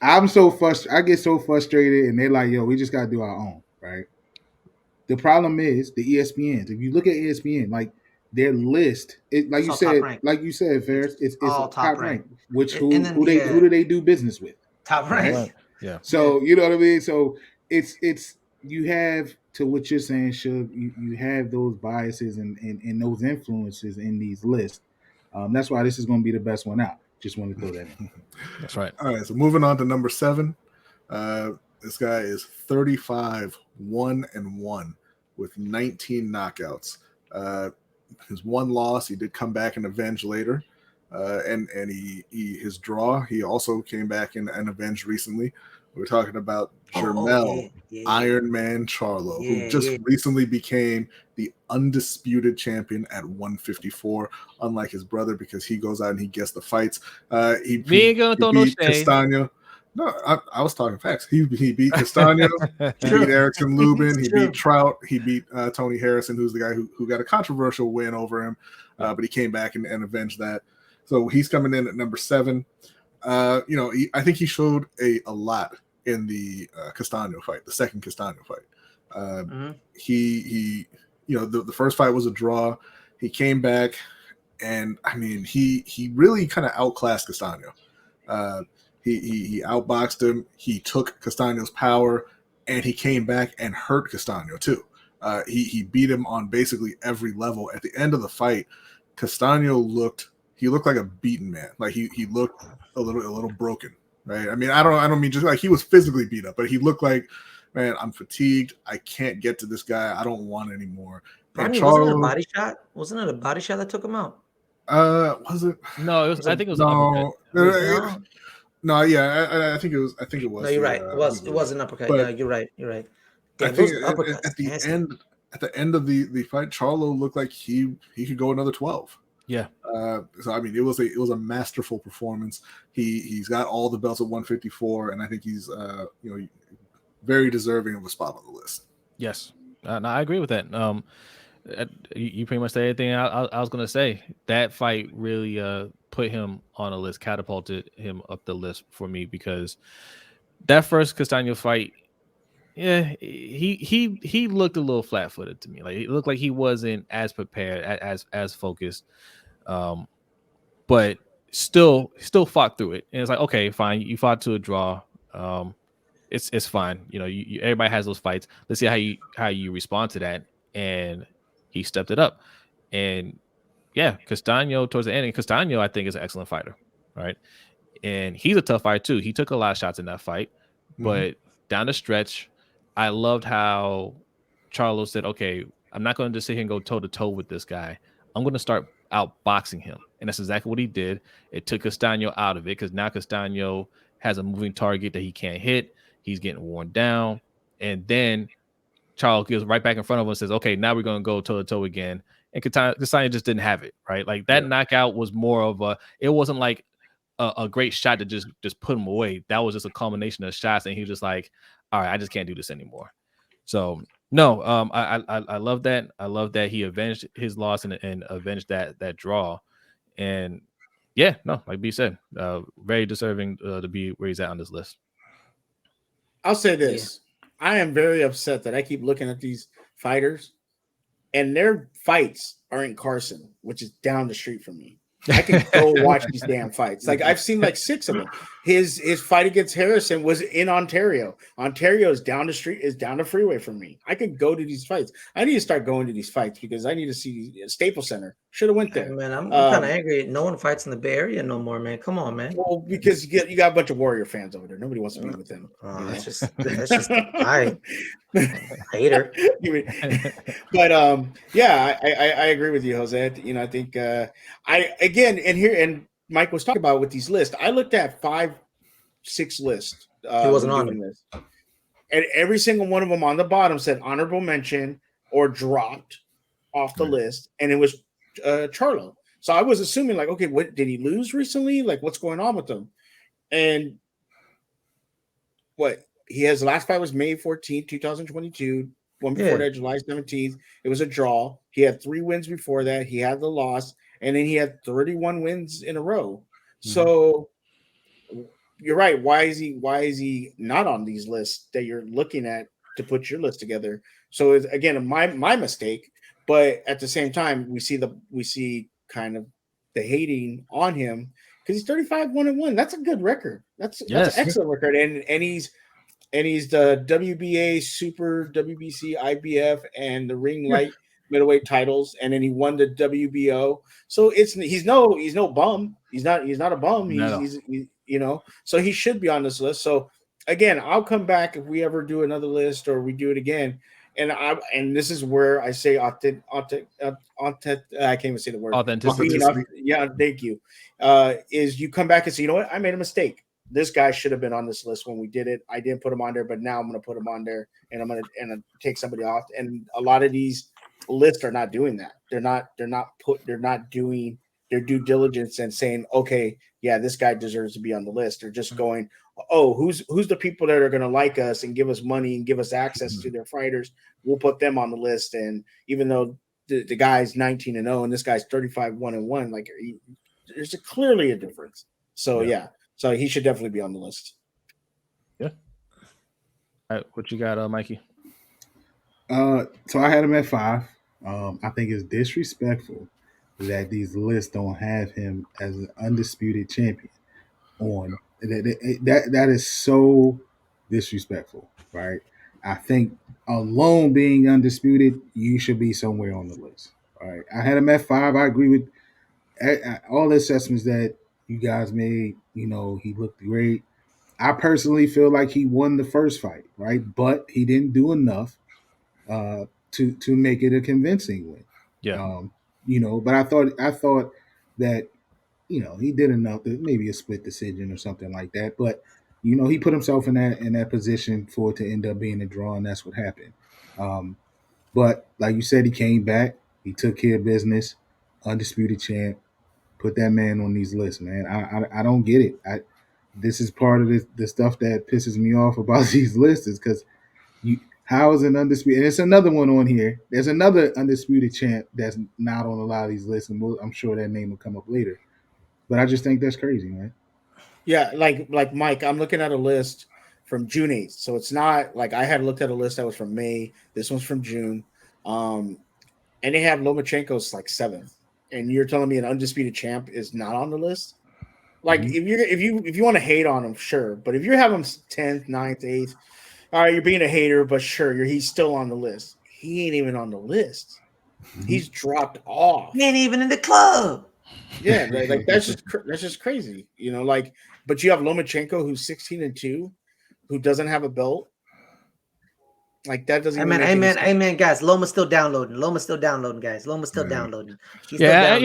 I'm so frustrated. I get so frustrated, and they're like, "Yo, we just gotta do our own," right? The problem is the ESPNs. If you look at ESPN, like their list, like you said, Fares, it's all top rank. Which who do they do business with? Top rank. Right. Yeah. So you know what I mean. So it's you have, to what you're saying, Shug, you have those biases and those influences in these lists. That's why this is going to be the best one out. Just want to throw that in. That's right. All right. So moving on to number 7. This guy is 35-1-1 with 19 knockouts. His one loss, he did come back and avenge later. And his draw, he also came back and avenged recently. We're talking about Jermell Iron Man Charlo, who just recently became the undisputed champion at 154, unlike his brother, because he goes out and he gets the fights. He beat Castano. No, I was talking facts. He beat Castano, he beat Erickson Lubin, he beat Trout, he beat Tony Harrison, who's the guy who got a controversial win over him, but he came back and avenged that. So he's coming in at number 7. I think he showed a lot in the Castano fight, the second Castano fight. He the first fight was a draw. He came back, and I mean, he really kind of outclassed Castano. He outboxed him. He took Castano's power, and he came back and hurt Castano too. He beat him on basically every level. At the end of the fight, Castaño looked like a beaten man. Like he looked a little broken, right? I mean, I don't mean just like he was physically beat up, but he looked like, man, I'm fatigued. I can't get to this guy. I don't want anymore. Brodny, wasn't it a body shot? Wasn't it a body shot that took him out? Was it? No, it was, I think it was an uppercut. No, yeah, I think it was. I think it was. No, you're right. It was an uppercut. Yeah, you're right. Damn, I think at the end of the fight, Charlo looked like he could go another 12. Yeah. So I mean, it was a masterful performance. He's got all the belts at 154, and I think he's very deserving of a spot on the list. Yes, no, I agree with that. You pretty much said everything I was gonna say. That fight really put him on a list, catapulted him up the list for me, because that first Castaño fight, yeah, he looked a little flat-footed to me. Like it looked like he wasn't as prepared, as focused, but still fought through it. And it's like, okay, fine, you fought to a draw. It's fine. Everybody has those fights. Let's see how you respond to that. And he stepped it up. And yeah, Castaño towards the end. And Castaño, I think, is an excellent fighter, right? And he's a tough fighter too. He took a lot of shots in that fight, but down the stretch, I loved how Charlo said, "Okay, I'm not going to just sit here and go toe to toe with this guy. I'm going to start outboxing him," and that's exactly what he did. It took Castaño out of it, because now Castaño has a moving target that he can't hit. He's getting worn down, and then Charlo goes right back in front of him and says, "Okay, now we're going to go toe to toe again." And Castaño just didn't have it, right? Like that knockout was more of it wasn't like a great shot to just put him away. That was just a combination of shots, and he was just like, all right, I just can't do this anymore. So no, I love that. I love that he avenged his loss and avenged that draw. And yeah, no, like B said, very deserving to be where he's at on this list. I'll say this. Yeah. I am very upset that I keep looking at these fighters and their fights are in Carson, which is down the street from me. I can go watch these damn fights. Like I've seen like 6 of them. His fight against Harrison was in Ontario. Ontario is down the street, is down the freeway from me. I could go to these fights. I need to start going to these fights because I need to see Staples Center. Should have went there. Man, I'm kind of angry. No one fights in the Bay Area no more, man. Come on, man. Well, because you got a bunch of Warrior fans over there. Nobody wants to be with them. That's just I hater. But yeah, I agree with you, Jose. I think and Mike was talking about with these lists. I looked at 5-6 lists. He wasn't on this, and every single one of them on the bottom said honorable mention or dropped off the list, and it was Charlo. So I was assuming like, okay, what did he lose recently? Like, what's going on with him? And what his last fight was May 14th, 2022. One before that, July 17th. It was a draw. He had 3 wins before that. He had the loss, and then he had 31 wins in a row. Mm-hmm. So you're right. Why is he not on these lists that you're looking at to put your list together? So it's, again, my mistake. But at the same time, we see kind of the hating on him because he's 35-1-1. That's a good record. That's an excellent record, and he's the WBA, Super, WBC, IBF, and the ring light middleweight titles, and then he won the WBO. So he's no bum. He's not a bum. He's so he should be on this list. So again, I'll come back if we ever do another list or we do it again. And this is where I say I can't even say the word. Authenticity. Yeah, thank you. Is you come back and say, you know what, I made a mistake. This guy should have been on this list when we did it. I didn't put him on there, but now I'm going to put him on there, and I'm going to take somebody off. And a lot of these lists are not doing that. They're not doing their due diligence and saying, okay, yeah, this guy deserves to be on the list. They're just going, oh, who's the people that are going to like us and give us money and give us access to their fighters? We'll put them on the list. And even though the guy's 19-0 and this guy's 35-1-1, like there's clearly a difference. So yeah. So he should definitely be on the list. Yeah. All right, what you got, Mikey? So I had him at 5. I think it's disrespectful that these lists don't have him as an undisputed champion on. That is so disrespectful, right? I think alone being undisputed, you should be somewhere on the list. All right, I had him at 5. I agree with all the assessments that you guys made. You know, he looked great. I personally feel like he won the first fight, right? But he didn't do enough to make it a convincing win. Yeah. You know, but I thought that he did enough, maybe a split decision or something like that. But he put himself in that position for it to end up being a draw, and that's what happened. But like you said, he came back, he took care of business, undisputed champ. Put that man on these lists, man. I don't get it. This is part of the stuff that pisses me off about these lists is because how is an undisputed? And it's another one on here. There's another undisputed champ that's not on a lot of these lists, and I'm sure that name will come up later. But I just think that's crazy, man. Yeah, like Mike, I'm looking at a list from June 8th. So it's not like I had looked at a list that was from May. This one's from June. And they have Lomachenko's like 7th. And you're telling me an undisputed champ is not on the list? Like if you want to hate on him, sure. But if you have him 10th, 9th, 8th, all right, you're being a hater, but sure, he's still on the list. He ain't even on the list. He's dropped off. He ain't even in the club. Yeah, like that's just crazy, like. But you have Lomachenko, who's 16-2, who doesn't have a belt. Like that doesn't. Amen, guys. Loma's still downloading, guys. Loma's still downloading. He's I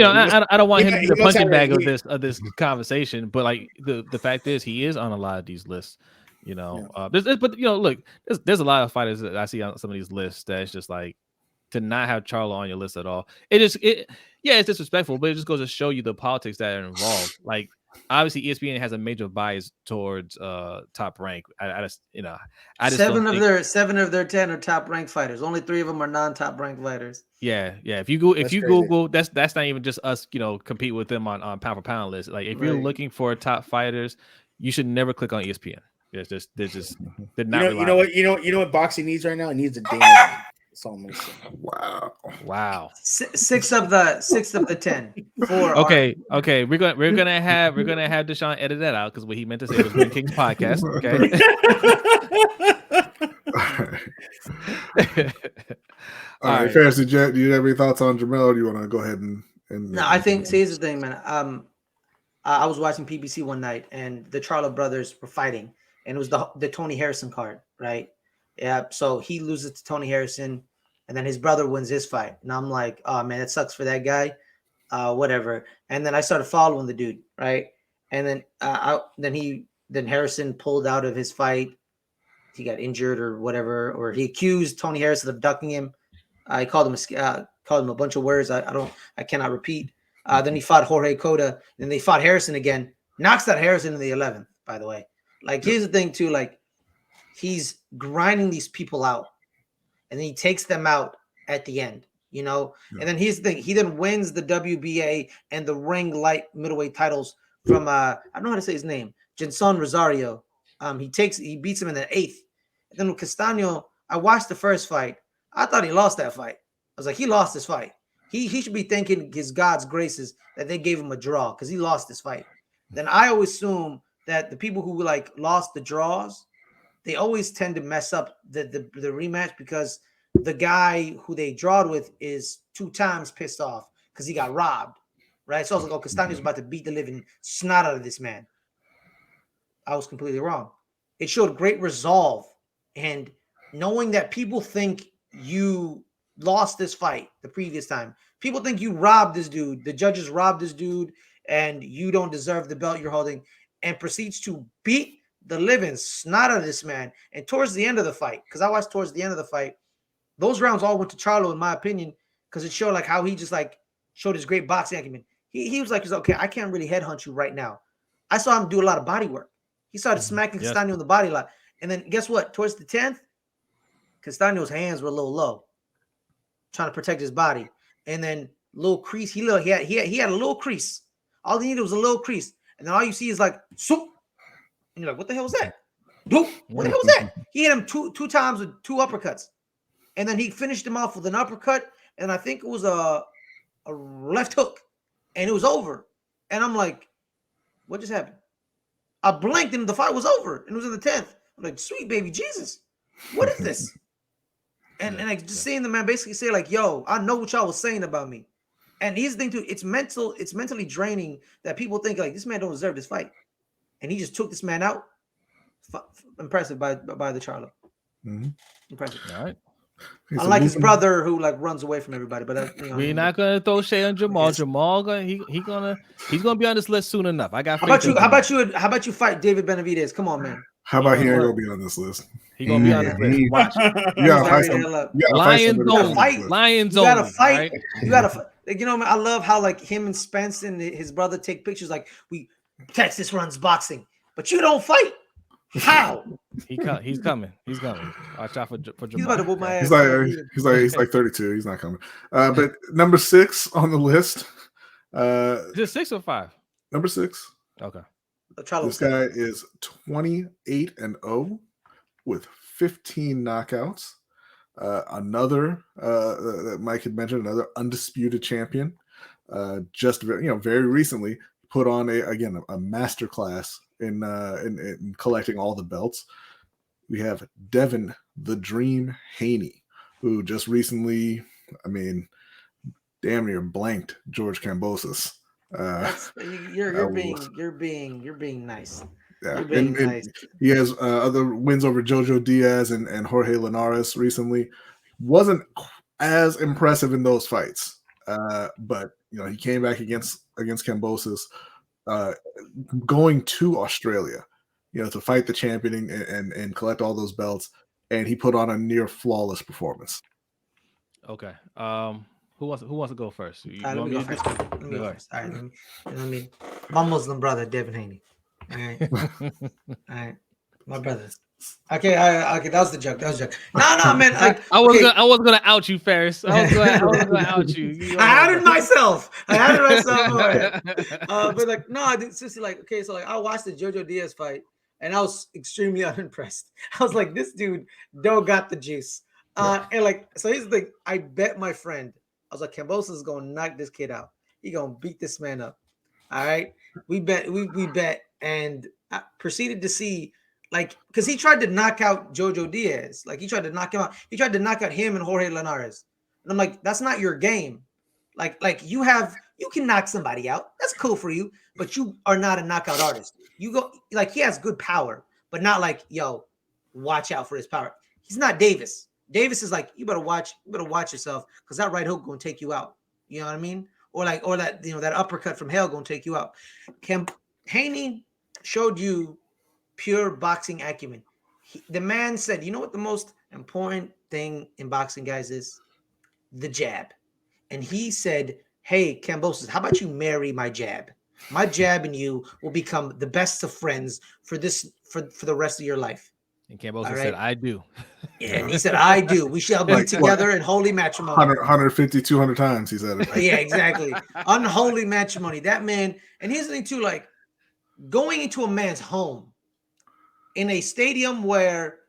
don't want him to be the punching bag of this conversation, but like the fact is, he is on a lot of these lists. Look, there's a lot of fighters that I see on some of these lists that's just like to not have Charlo on your list at all. It's disrespectful, but it just goes to show you the politics that are involved. Like obviously ESPN has a major bias towards top rank. I just 7 of their 10 are top ranked fighters. Only 3 of them are non-top ranked fighters. Yeah. If you Google, that's not even just us, compete with them on pound for pound list. Like if you're looking for top fighters, you should never click on ESPN. They're not. You know what boxing needs right now? It needs a Dana. That's all I'm gonna say. Wow. 6 of the 10. 4. Okay. We're gonna have Deshaun edit that out because what he meant to say was Win Kings podcast. Okay. All right. Fares, do you have any thoughts on Jermell? Or do you want to go ahead and? No, I think. See, here's the thing, man. I was watching PBC one night, and the Charlo brothers were fighting, and it was the Tony Harrison card, right? Yeah. So he loses to Tony Harrison, and then his brother wins his fight, and I'm like, oh man, that sucks for that guy. Whatever. And then I started following the dude, right? And then then Harrison pulled out of his fight. He got injured or whatever, or he accused Tony Harrison of ducking him. I called him a bunch of words. I cannot repeat. Then he fought Jorge Cota. Then they fought Harrison again. Knocks out Harrison in the 11th, by the way. Like, here's the thing, too. Like, he's grinding these people out. And then he takes them out at the end, Yeah. And then here's the thing. He then wins the WBA and the ring light middleweight titles from, I don't know how to say his name, Jenson Rosario. He beats him in the 8th. And then with Castaño, I watched the first fight. I thought he lost that fight. I was like, he lost this fight. He should be thanking his God's graces that they gave him a draw because he lost this fight. Then I always assume that the people who lost the draws, they always tend to mess up the rematch because the guy who they drawed with is 2 times pissed off because he got robbed, right? So I was like, Castaño's about to beat the living snot out of this man. I was completely wrong. It showed great resolve and knowing that people think you lost this fight the previous time. People think you robbed this dude. The judges robbed this dude and you don't deserve the belt you're holding and proceeds to beat the living snot out of this man. And towards the end of the fight, because I watched towards the end of the fight, those rounds all went to Charlo, in my opinion, because it showed how he just showed his great boxing acumen. He was like, okay, I can't really headhunt you right now. I saw him do a lot of body work. He started smacking Castaño in the body a lot. And then guess what? Towards the 10th, Castaño's hands were a little low, trying to protect his body. And then little crease. He had a little crease. All he needed was a little crease. And then all you see is soup. And you're like, what the hell was that? Doop. What the hell was that? He hit him two times with 2 uppercuts. And then he finished him off with an uppercut. And I think it was a left hook. And it was over. And I'm like, what just happened? I blinked and the fight was over. And it was in the 10th. I'm like, sweet baby Jesus. What is this? And like just seeing the man basically say like, yo, I know what y'all was saying about me. And he's the thing too, it's mentally draining that people think like this man don't deserve this fight. And he just took this man out. Impressive by the Charlo. Mm-hmm. Impressive. All right. Unlike his brother who like runs away from everybody, but we're not gonna throw shade on Jermell. Yes. Jermell he's gonna be on this list soon enough. I got. How about you fight David Benavidez? Come on, man. How about he ain't gonna be on this list? He gonna be on this list. Watch. Lions only. Lions only. You gotta fight. Right? You gotta fight. You know, I love how like him and Spence and his brother take pictures. Like Texas runs boxing, but you don't fight. How? He's coming. Watch out for Jermell. He's about to whoop my ass. He's like 32. He's not coming. But number 6 on the list. Is it 6 or 5? Number 6. Okay. This guy is 28-0 with 15 knockouts. Another that Mike had mentioned, another undisputed champion. Just very recently put on a master class in collecting all the belts. We have Devin the Dream Haney, who just recently, damn near blanked George Kambosos. You're being nice. Yeah, nice. He has other wins over Jojo Diaz and Jorge Linares recently. Wasn't as impressive in those fights, but he came back against Kambosos, going to Australia, to fight the champion and collect all those belts, and he put on a near flawless performance. Okay. Who wants to go first? Let me go first. All right. My Muslim brother, Devin Haney. All right. All right. My brother. Okay. Okay. That was the joke. No, man. I was gonna out you, Fares. I was gonna out you. I outed myself. But like, no, it's just like, okay. So like, I watched the Jojo Diaz fight, and I was extremely unimpressed. I was like, this dude don't got the juice. And like, so here's the thing. I bet my friend. I was like, Kambosos is gonna knock this kid out. He gonna beat this man up. All right. We bet, and I proceeded to see, like, because he tried to knock out Jojo Diaz. Like, he tried to knock him out. He tried to knock out him and Jorge Linares. And I'm like, that's not your game. Like you can knock somebody out. That's cool for you, but you are not a knockout artist. You go like he has good power, but not like, yo, watch out for his power. He's not Davis. Davis is like, you better watch yourself, because that right hook gonna take you out. You know what I mean? Or that, that uppercut from hell gonna take you out. Haney showed you pure boxing acumen. The man said, you know what the most important thing in boxing, guys, is? The jab. And he said, hey, Kambosos, how about you marry my jab? My jab and you will become the best of friends for the rest of your life. And Kambosos said, I do. Yeah, and he said, I do. We shall be together in holy matrimony. 150, 200 times he said it. Yeah, exactly. Unholy matrimony. That man, and here's the thing too, like going into a man's home in a stadium where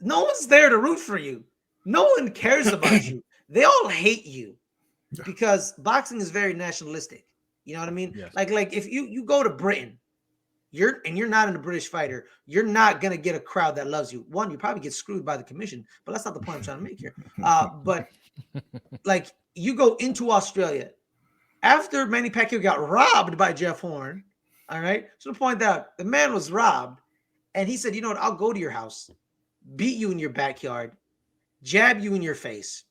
no one's there to root for you. No one cares about you. They all hate you because boxing is very nationalistic. You know what I mean? Yes. Like if you go to Britain, you're not a British fighter, you're not gonna get a crowd that loves you. One, you probably get screwed by the commission, but that's not the point I'm trying to make here. But like you go into Australia after Manny Pacquiao got robbed by Jeff Horn. All right, so to point out, the man was robbed, and he said, "You know what? I'll go to your house, beat you in your backyard, jab you in your face,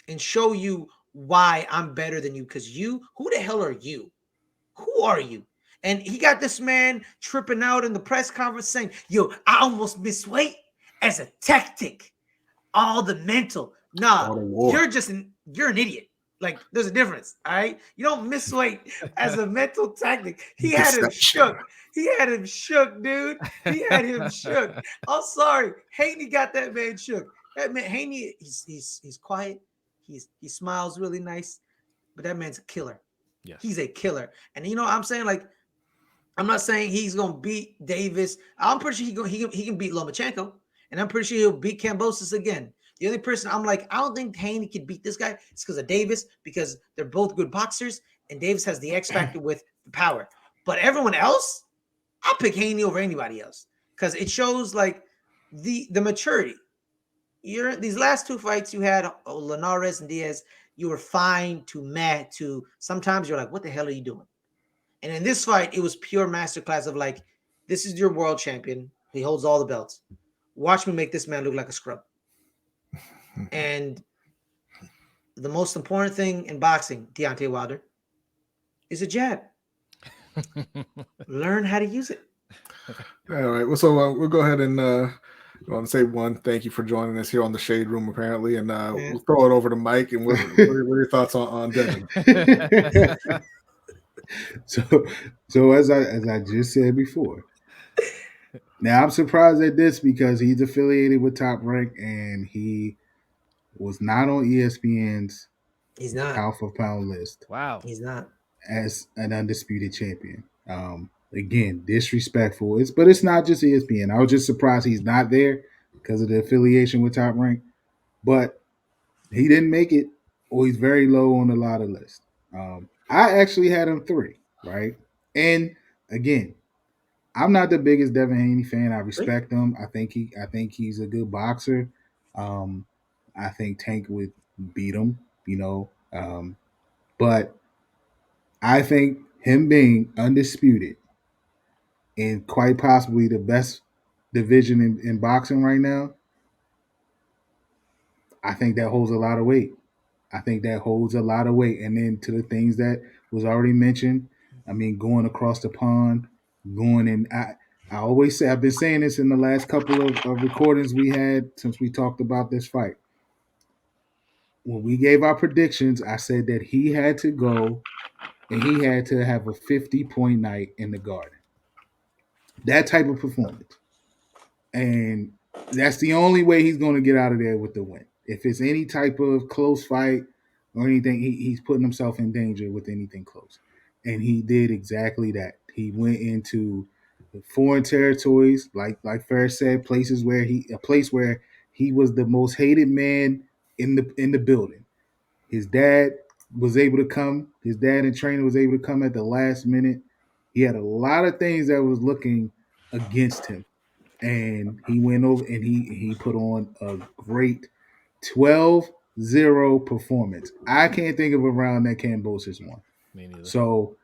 and show you why I'm better than you. Because who the hell are you? Who are you?" And he got this man tripping out in the press conference saying, yo, I almost missed weight as a tactic. All the mental. Nah, you're an idiot. Like, there's a difference, all right? You don't miss weight as a mental tactic. He had him shook. He had him shook, dude. He had him shook. I'm sorry. Haney got that man shook. That man, Haney, he's quiet. He smiles really nice, but that man's a killer. Yeah, he's a killer. And you know what I'm saying? Like, I'm not saying he's gonna beat Davis. I'm pretty sure he can beat Lomachenko, and I'm pretty sure he'll beat Kambosos again. The only person I'm like, I don't think Haney could beat this guy. It's because of Davis, because they're both good boxers, and Davis has the X factor with the power. But everyone else, I'll pick Haney over anybody else because it shows like the maturity. These last two fights you had, Linares and Diaz, you were fine to mad to. Sometimes you're like, what the hell are you doing? And in this fight, it was pure masterclass of like, this is your world champion. He holds all the belts. Watch me make this man look like a scrub. And the most important thing in boxing, Deontay Wilder, is a jab. Learn how to use it. All right. Well, so we'll go ahead and I want to say thank you for joining us here on the Shade Room, apparently, and we'll throw it over to Mike. And what are your thoughts on Devin? So as I just said before, now I'm surprised at this because he's affiliated with Top Rank and he was not on ESPN's pound for pound list. Wow, he's not as an undisputed champion. Again, disrespectful. But it's not just ESPN. I was just surprised he's not there because of the affiliation with Top Rank. But he didn't make it, or he's very low on a lot of lists. I actually had him 3, right? And again, I'm not the biggest Devin Haney fan. I respect him. I think he's a good boxer. I think Tank would beat him, but I think him being undisputed and quite possibly the best division in boxing right now, I think that holds a lot of weight. And then to the things that was already mentioned, I mean, going across the pond, I always say, I've been saying this in the last couple of recordings we had since we talked about this fight. When we gave our predictions, I said that he had to go and he had to have a 50-point night in the Garden. That type of performance. And that's the only way he's going to get out of there with the win. If it's any type of close fight or anything, he's putting himself in danger with anything close. And he did exactly that. He went into foreign territories, like Fares said, a place where he was the most hated man in the building. His dad was able to come. His dad and trainer was able to come at the last minute. He had a lot of things that was looking against him. And he went over and he put on a great 12-0 performance. I can't think of a round that Kambosos won. Me neither. So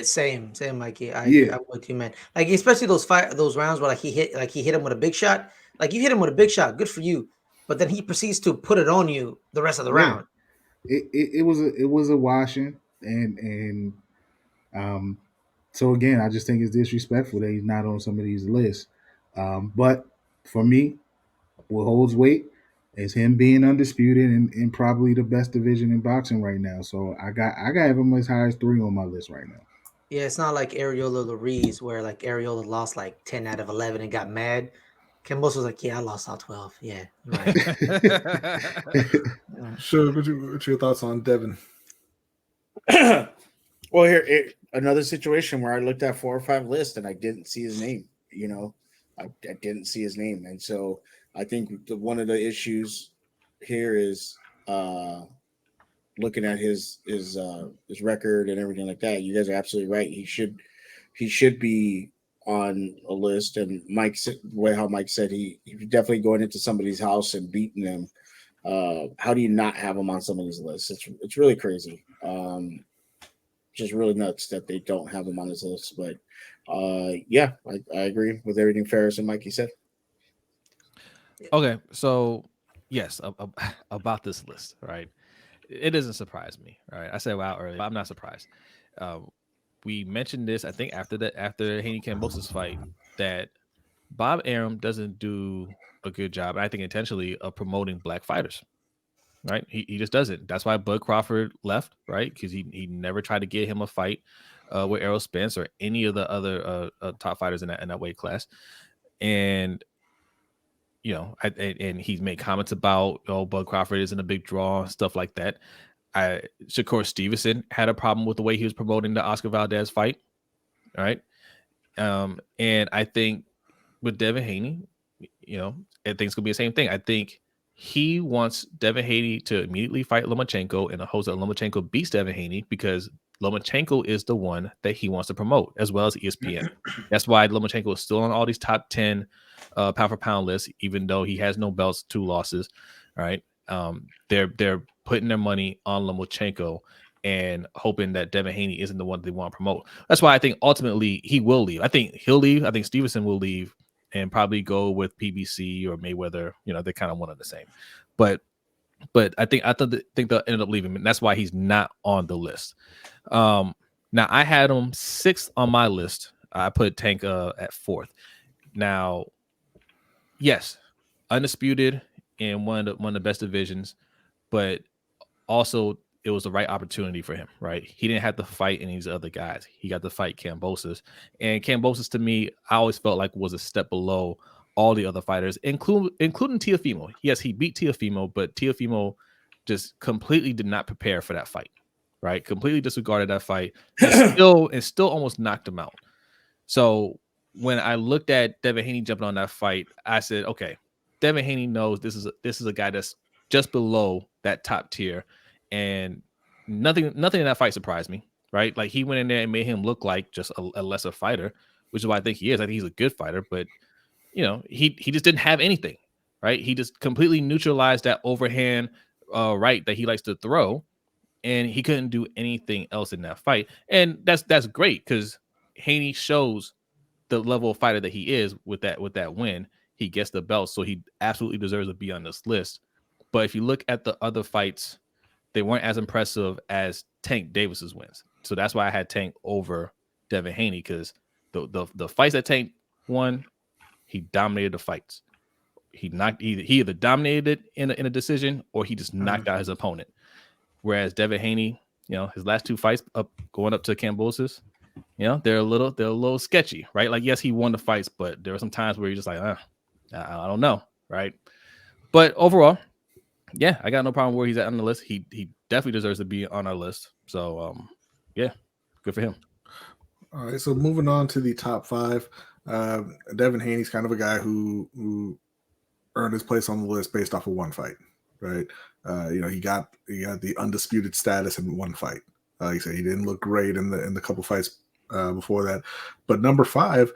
same, Mikey. I'm with you, man. Like especially those rounds where he hit him with a big shot. Like you hit him with a big shot, good for you. But then he proceeds to put it on you the rest of the round. It was a washing, and so again, I just think it's disrespectful that he's not on some of these lists. But for me, what holds weight is him being undisputed and probably the best division in boxing right now. So I got him as high as 3 on my list right now. Yeah, it's not like Areola Ruiz where like Areola lost like 10 out of 11 and got mad. Kambosos was like, yeah, I lost all 12. Yeah, right. Sure. What's your thoughts on Devin? Well, here another situation where I looked at 4 or 5 lists and I didn't see his name. I didn't see his name, and so I think one of the issues here is looking at his record and everything like that. You guys are absolutely right. He should be on a list. And Mike said, how Mike said he definitely going into somebody's house and beating them. How do you not have him on some of these lists? It's really crazy. Just really nuts that they don't have him on this list. But yeah, I agree with everything Fares and Mikey said. Okay, so yes, about this list, right? It doesn't surprise me, right? I said wow earlier, but I'm not surprised. We mentioned this, I think, after Haney Kambosos fight, that Bob Arum doesn't do a good job, I think intentionally, of promoting black fighters. Right? He just doesn't. That's why Bud Crawford left, right? Because he never tried to get him a fight with Errol Spence or any of the other top fighters in that weight class. And and he's made comments about, Bud Crawford isn't a big draw, stuff like that. Shakur Stevenson had a problem with the way he was promoting the Oscar Valdez fight, right? And I think with Devin Haney, I think it's gonna be the same thing. I think he wants Devin Haney to immediately fight Lomachenko in the hopes that Lomachenko beats Devin Haney, because Lomachenko is the one that he wants to promote, as well as ESPN. That's why Lomachenko is still on all these top 10 pound for pound list, even though he has no belts, 2 losses. Right. They're putting their money on Lomachenko and hoping that Devin Haney isn't the one they want to promote. That's why I think ultimately he will leave. I think he'll leave. I think Stevenson will leave and probably go with PBC or Mayweather. You know, they're kind of one and the same. But I think they'll end up leaving him. And that's why he's not on the list. Now I had him 6th on my list. I put Tank at 4th. Now, yes, undisputed in one of the best divisions, but also it was the right opportunity for him, right? He didn't have to fight any of these other guys. He got to fight Kambosos. And Kambosos, to me, I always felt like was a step below all the other fighters, including Teofimo. Yes, he beat Teofimo, but Teofimo just completely did not prepare for that fight, right? Completely disregarded that fight and still almost knocked him out. So when I looked at Devin Haney jumping on that fight, I said, okay, Devin Haney knows this is a guy that's just below that top tier, and nothing in that fight surprised me, right? Like he went in there and made him look like just a lesser fighter, which is why I think he is. I think he's a good fighter, but you know, he just didn't have anything, right? He just completely neutralized that overhand right that he likes to throw, and he couldn't do anything else in that fight. And that's great because Haney shows the level of fighter that he is with that win. He gets the belt, so he absolutely deserves to be on this list. But if you look at the other fights, they weren't as impressive as Tank Davis's wins. So that's why I had Tank over Devin Haney, because the fights that Tank won, he dominated the fights. He either dominated it in a decision or he just knocked out his opponent. Whereas Devin Haney, you know, his last 2 fights going up to Kambosos, you know, they're a little sketchy, right? Like, yes, he won the fights, but there were some times where you're just like, I don't know, right? But overall, yeah, I got no problem where he's at on the list. He definitely deserves to be on our list. So, yeah, good for him. All right, so moving on to the top 5, Devin Haney's kind of a guy who earned his place on the list based off of one fight, right? You know, he got the undisputed status in one fight. Like I said, he didn't look great in the couple fights before that, but number 5.